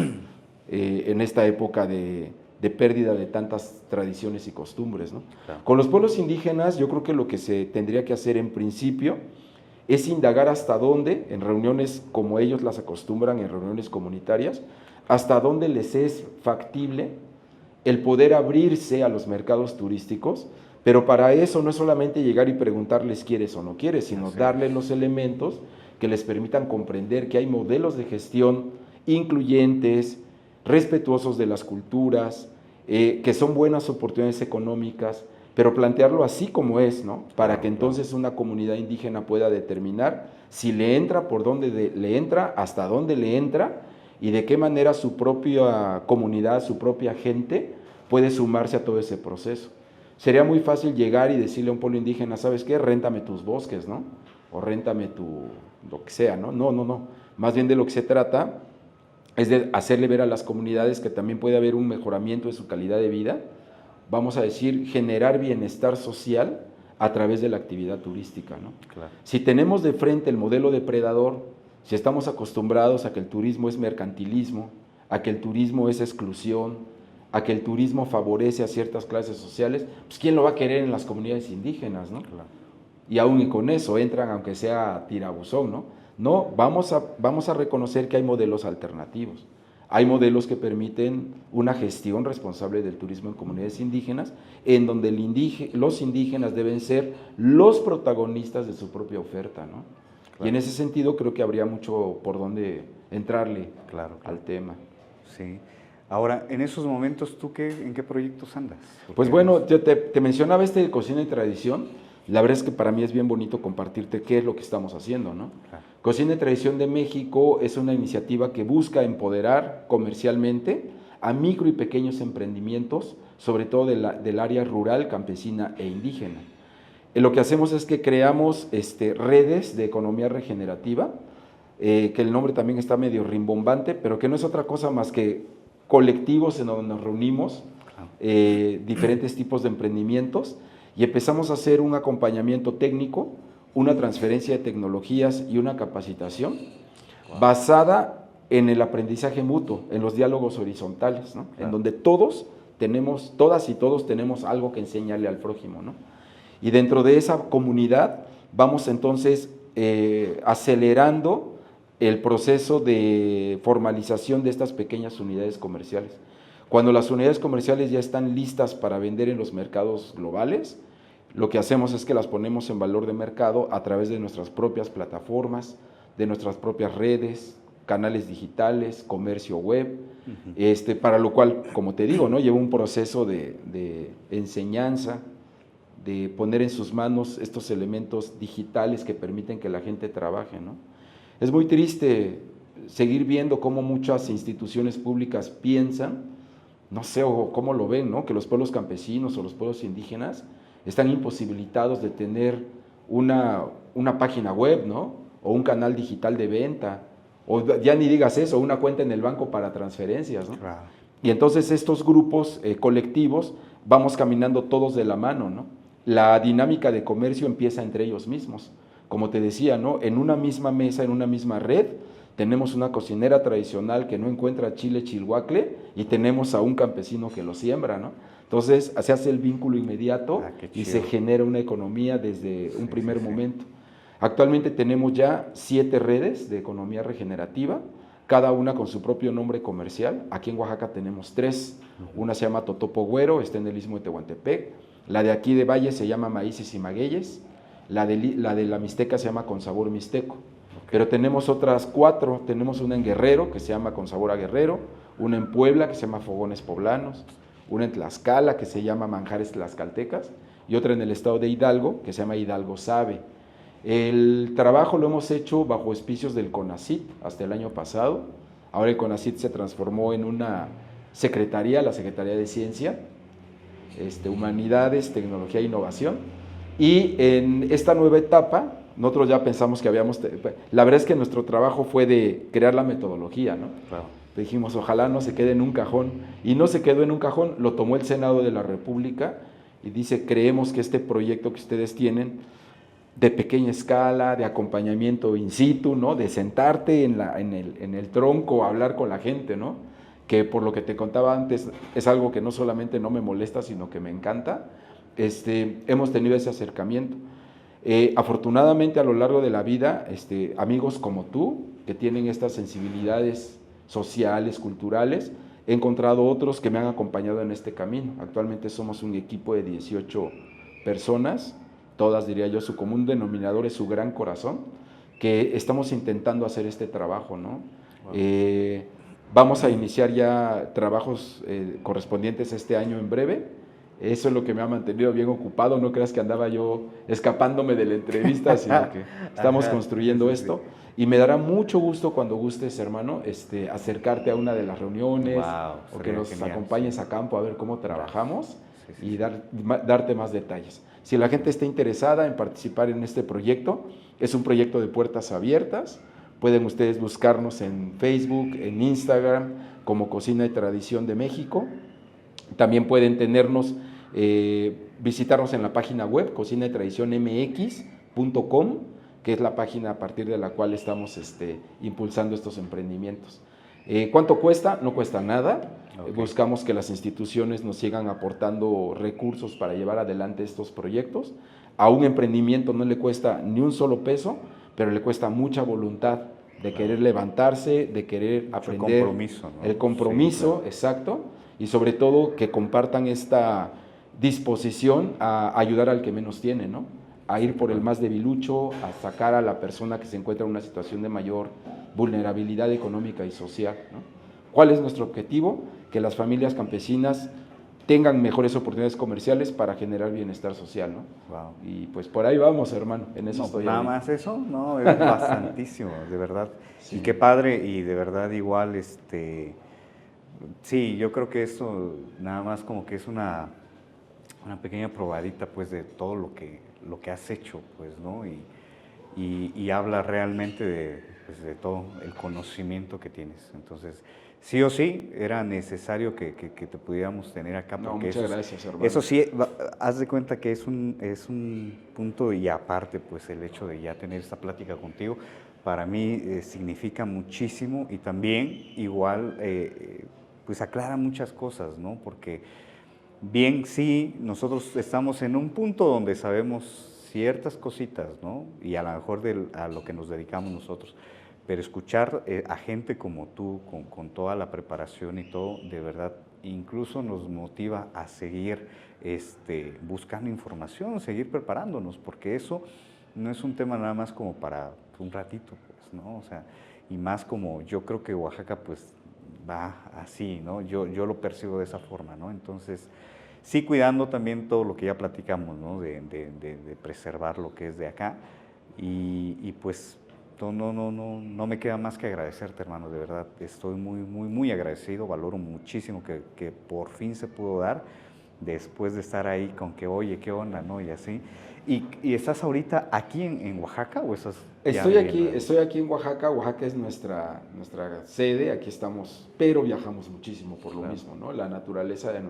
en esta época de pérdida de tantas tradiciones y costumbres, ¿no? Claro. Con los pueblos indígenas yo creo que lo que se tendría que hacer en principio es indagar hasta dónde, en reuniones como ellos las acostumbran, en reuniones comunitarias, hasta dónde les es factible el poder abrirse a los mercados turísticos, pero para eso no es solamente llegar y preguntarles quieres o no quieres, sino darles los elementos que les permitan comprender que hay modelos de gestión incluyentes, respetuosos de las culturas, que son buenas oportunidades económicas, pero plantearlo así como es, ¿no? Para que entonces una comunidad indígena pueda determinar si le entra, por dónde le entra, hasta dónde le entra y de qué manera su propia comunidad, su propia gente puede sumarse a todo ese proceso. Sería muy fácil llegar y decirle a un pueblo indígena, ¿sabes qué? Réntame tus bosques, ¿no? O réntame lo que sea, ¿no? No. Más bien de lo que se trata es de hacerle ver a las comunidades que también puede haber un mejoramiento de su calidad de vida, vamos a decir, generar bienestar social a través de la actividad turística, ¿no? Claro. Si tenemos de frente el modelo depredador, si estamos acostumbrados a que el turismo es mercantilismo, a que el turismo es exclusión, a que el turismo favorece a ciertas clases sociales, pues ¿quién lo va a querer en las comunidades indígenas, ¿no? Claro. Y aún y con eso entran, aunque sea tirabuzón, ¿no? No, vamos a reconocer que hay modelos alternativos. Hay modelos que permiten una gestión responsable del turismo en comunidades indígenas, en donde los indígenas deben ser los protagonistas de su propia oferta, ¿no? Claro. Y en ese sentido creo que habría mucho por donde entrarle al tema. Sí. Ahora, en esos momentos, ¿tú en qué proyectos andas? Pues bueno, yo te mencionaba de Cocina y Tradición. La verdad es que para mí es bien bonito compartirte qué es lo que estamos haciendo, ¿no? Claro. Cocina y Tradición de México es una iniciativa que busca empoderar comercialmente a micro y pequeños emprendimientos, sobre todo del área rural, campesina e indígena. Lo que hacemos es que creamos redes de economía regenerativa, que el nombre también está medio rimbombante, pero que no es otra cosa más que colectivos en donde nos reunimos, diferentes tipos de emprendimientos, y empezamos a hacer un acompañamiento técnico, una transferencia de tecnologías y una capacitación basada en el aprendizaje mutuo, en los diálogos horizontales, ¿no? En donde todas y todos tenemos algo que enseñarle al prójimo, ¿no? Y dentro de esa comunidad vamos entonces acelerando el proceso de formalización de estas pequeñas unidades comerciales. Cuando las unidades comerciales ya están listas para vender en los mercados globales, lo que hacemos es que las ponemos en valor de mercado a través de nuestras propias plataformas, de nuestras propias redes, canales digitales, comercio web, para lo cual, como te digo, ¿no? Lleva un proceso de enseñanza, de poner en sus manos estos elementos digitales que permiten que la gente trabaje, ¿no? Es muy triste seguir viendo cómo muchas instituciones públicas piensan, no sé, o cómo lo ven, ¿no? Que los pueblos campesinos o los pueblos indígenas están imposibilitados de tener una página web, ¿no? O un canal digital de venta, o ya ni digas eso, una cuenta en el banco para transferencias, ¿no? Claro. Y entonces estos grupos colectivos vamos caminando todos de la mano, ¿no? La dinámica de comercio empieza entre ellos mismos. Como te decía, ¿no? En una misma mesa, en una misma red, tenemos una cocinera tradicional que no encuentra chile chilhuacle y tenemos a un campesino que lo siembra, ¿no? Entonces se hace el vínculo inmediato y se genera una economía desde un primer momento. Actualmente tenemos ya 7 redes de economía regenerativa, cada una con su propio nombre comercial. Aquí en Oaxaca tenemos 3. Una se llama Totopo Güero, está en el Istmo de Tehuantepec. La de aquí de Valle se llama Maíces y Magueyes. La de la Mixteca se llama Con Sabor Mixteco. Okay. Pero tenemos otras 4, tenemos una en Guerrero que se llama Con Sabor a Guerrero, una en Puebla que se llama Fogones Poblanos, una en Tlaxcala que se llama Manjares Tlaxcaltecas y otra en el estado de Hidalgo que se llama Hidalgo Sabe. El trabajo lo hemos hecho bajo auspicios del CONACYT hasta el año pasado. Ahora el CONACYT se transformó en una secretaría, la Secretaría de Ciencia, Humanidades, Tecnología e Innovación. Y en esta nueva etapa, nosotros ya pensamos que la verdad es que nuestro trabajo fue de crear la metodología, ¿no? Claro. Dijimos, ojalá no se quede en un cajón. Y no se quedó en un cajón, lo tomó el Senado de la República y dice, creemos que este proyecto que ustedes tienen, de pequeña escala, de acompañamiento in situ, ¿no? De sentarte en el tronco a hablar con la gente, ¿no? Que por lo que te contaba antes, es algo que no solamente no me molesta, sino que me encanta. Hemos tenido ese acercamiento. Afortunadamente a lo largo de la vida, amigos como tú, que tienen estas sensibilidades sociales, culturales, he encontrado otros que me han acompañado en este camino. Actualmente somos un equipo de 18 personas, todas diría yo, su común denominador es su gran corazón, que estamos intentando hacer este trabajo, ¿no? Wow. Vamos a iniciar ya trabajos correspondientes este año en breve. Eso es lo que me ha mantenido bien ocupado. No creas que andaba yo escapándome de la entrevista, sino que estamos construyendo esto. Y me dará mucho gusto cuando gustes, hermano, acercarte a una de las reuniones, o que nos acompañes a campo a ver cómo trabajamos y darte más detalles. Si la gente está interesada en participar en este proyecto, es un proyecto de puertas abiertas. Pueden ustedes buscarnos en Facebook, en Instagram, como Cocina y Tradición de México. También pueden visitarnos en la página web, cocinaetradicionmx.com, que es la página a partir de la cual estamos impulsando estos emprendimientos. ¿Cuánto cuesta? No cuesta nada. Okay. Buscamos que las instituciones nos sigan aportando recursos para llevar adelante estos proyectos. A un emprendimiento no le cuesta ni un solo peso, pero le cuesta mucha voluntad de querer levantarse, de querer aprender. El compromiso, ¿no? El compromiso, sí, claro. Exacto. Y sobre todo que compartan esta disposición a ayudar al que menos tiene, ¿no? A ir por el más debilucho, a sacar a la persona que se encuentra en una situación de mayor vulnerabilidad económica y social, ¿no? ¿Cuál es nuestro objetivo? Que las familias campesinas tengan mejores oportunidades comerciales para generar bienestar social, ¿no? Wow. Y pues por ahí vamos, hermano, en eso estoy. Nada más eso, no, es bastantísimo, de verdad. Sí. Y qué padre, y de verdad igual, sí, yo creo que esto nada más como que es una pequeña probadita, pues, de todo lo que has hecho, pues, ¿no? Y habla realmente pues, de todo el conocimiento que tienes. Entonces, sí o sí, era necesario que te pudiéramos tener acá. Porque muchas gracias, hermano. Eso sí, haz de cuenta que es un punto, y aparte, pues, el hecho de ya tener esta plática contigo, para mí significa muchísimo, y también igual, pues, aclara muchas cosas, ¿no? Porque bien, sí, nosotros estamos en un punto donde sabemos ciertas cositas, ¿no? Y a lo mejor a lo que nos dedicamos nosotros. Pero escuchar a gente como tú, con toda la preparación y todo, de verdad, incluso nos motiva a seguir buscando información, seguir preparándonos, porque eso no es un tema nada más como para un ratito, pues, ¿no? O sea, y más como yo creo que Oaxaca, pues, va así, ¿no? Yo lo percibo de esa forma, ¿no? Entonces, sí cuidando también todo lo que ya platicamos, ¿no? De preservar lo que es de acá, y pues no me queda más que agradecerte, hermano, de verdad, estoy muy, muy, muy agradecido, valoro muchísimo que por fin se pudo dar, después de estar ahí con que, oye, ¿qué onda, no? Y así. ¿Y estás ahorita aquí en Oaxaca o estás...? Estoy aquí en Oaxaca. Oaxaca es nuestra sede, aquí estamos, pero viajamos muchísimo por lo mismo, ¿no? La naturaleza de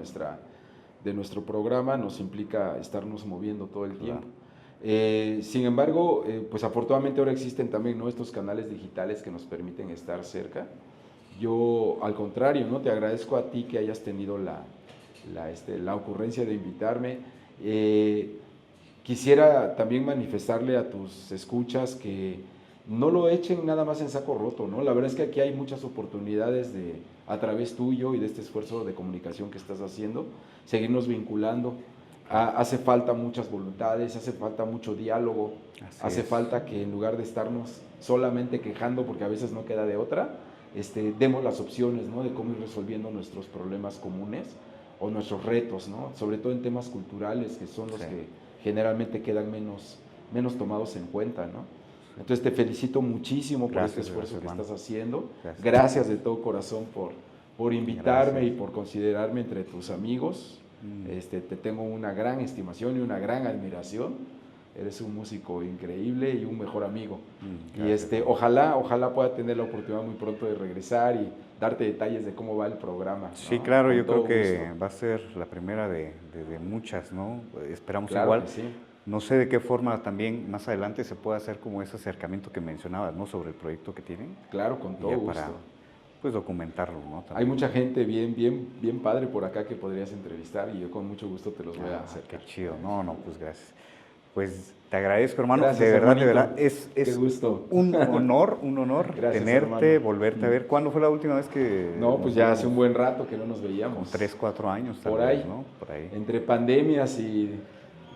nuestro programa nos implica estarnos moviendo todo el tiempo. Sin embargo, pues afortunadamente ahora existen también, ¿no?, estos canales digitales que nos permiten estar cerca. Yo, al contrario, ¿no?, te agradezco a ti que hayas tenido la ocurrencia de invitarme. Quisiera también manifestarle a tus escuchas que no lo echen nada más en saco roto, ¿no? La verdad es que aquí hay muchas oportunidades a través tuyo y de este esfuerzo de comunicación que estás haciendo, seguirnos vinculando. Hace falta muchas voluntades, hace falta mucho diálogo, Así es. falta que en lugar de estarnos solamente quejando, porque a veces no queda de otra, demos las opciones, ¿no?, de cómo ir resolviendo nuestros problemas comunes o nuestros retos, ¿no?, sobre todo en temas culturales, que son los que generalmente quedan menos tomados en cuenta, ¿no? Entonces te felicito muchísimo por este esfuerzo que estás haciendo. Gracias de todo corazón por invitarme y por considerarme entre tus amigos. Te tengo una gran estimación y una gran admiración. Eres un músico increíble y un mejor amigo. Y ojalá pueda tener la oportunidad muy pronto de regresar y darte detalles de cómo va el programa, ¿no? Sí, claro, Con yo creo todo que gusto. va a ser la primera de muchas, ¿no? Esperamos Claro igual. que sí. No sé de qué forma también más adelante se puede hacer como ese acercamiento que mencionabas, ¿no?, sobre el proyecto que tienen. Claro, con todo Ya gusto. para, pues, documentarlo, ¿no? Hay También. mucha gente bien padre por acá que podrías entrevistar y yo con mucho gusto te los voy a acercar. Qué chido. No, pues gracias. Pues te agradezco, hermano. Gracias, de verdad, hermanito. es Qué gusto. un honor Gracias, tenerte, hermano. volverte a ver. ¿Cuándo fue la última vez que No, nos pues ya hace vimos? un buen rato que no nos Como veíamos. 3, 4 años tal Por vez, ahí. ¿no? Por ahí. Entre pandemias y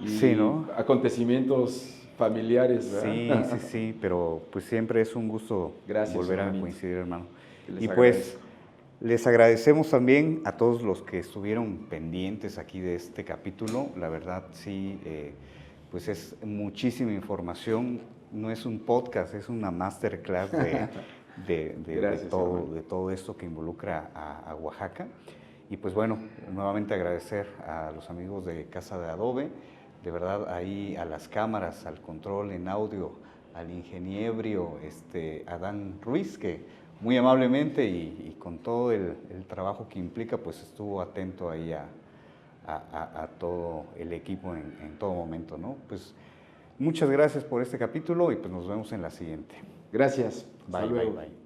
Sí, ¿no? acontecimientos familiares, ¿verdad? Sí, pero pues siempre es un gusto Gracias, volver a hermanito. coincidir, hermano. Les Y pues agradezco. les agradecemos también a todos los que estuvieron pendientes aquí de este capítulo. La verdad, sí, pues es muchísima información. No es un podcast, es una masterclass de Gracias, todo esto que involucra a Oaxaca. Y pues bueno, nuevamente agradecer a los amigos de Casa de Adobe, de verdad ahí a las cámaras, al control en audio, al ingeniero Adán Ruiz, que muy amablemente y con todo el trabajo que implica, pues estuvo atento ahí a todo el equipo en todo momento, ¿no? Pues muchas gracias por este capítulo y pues nos vemos en la siguiente. Gracias. Hasta Bye, luego. bye.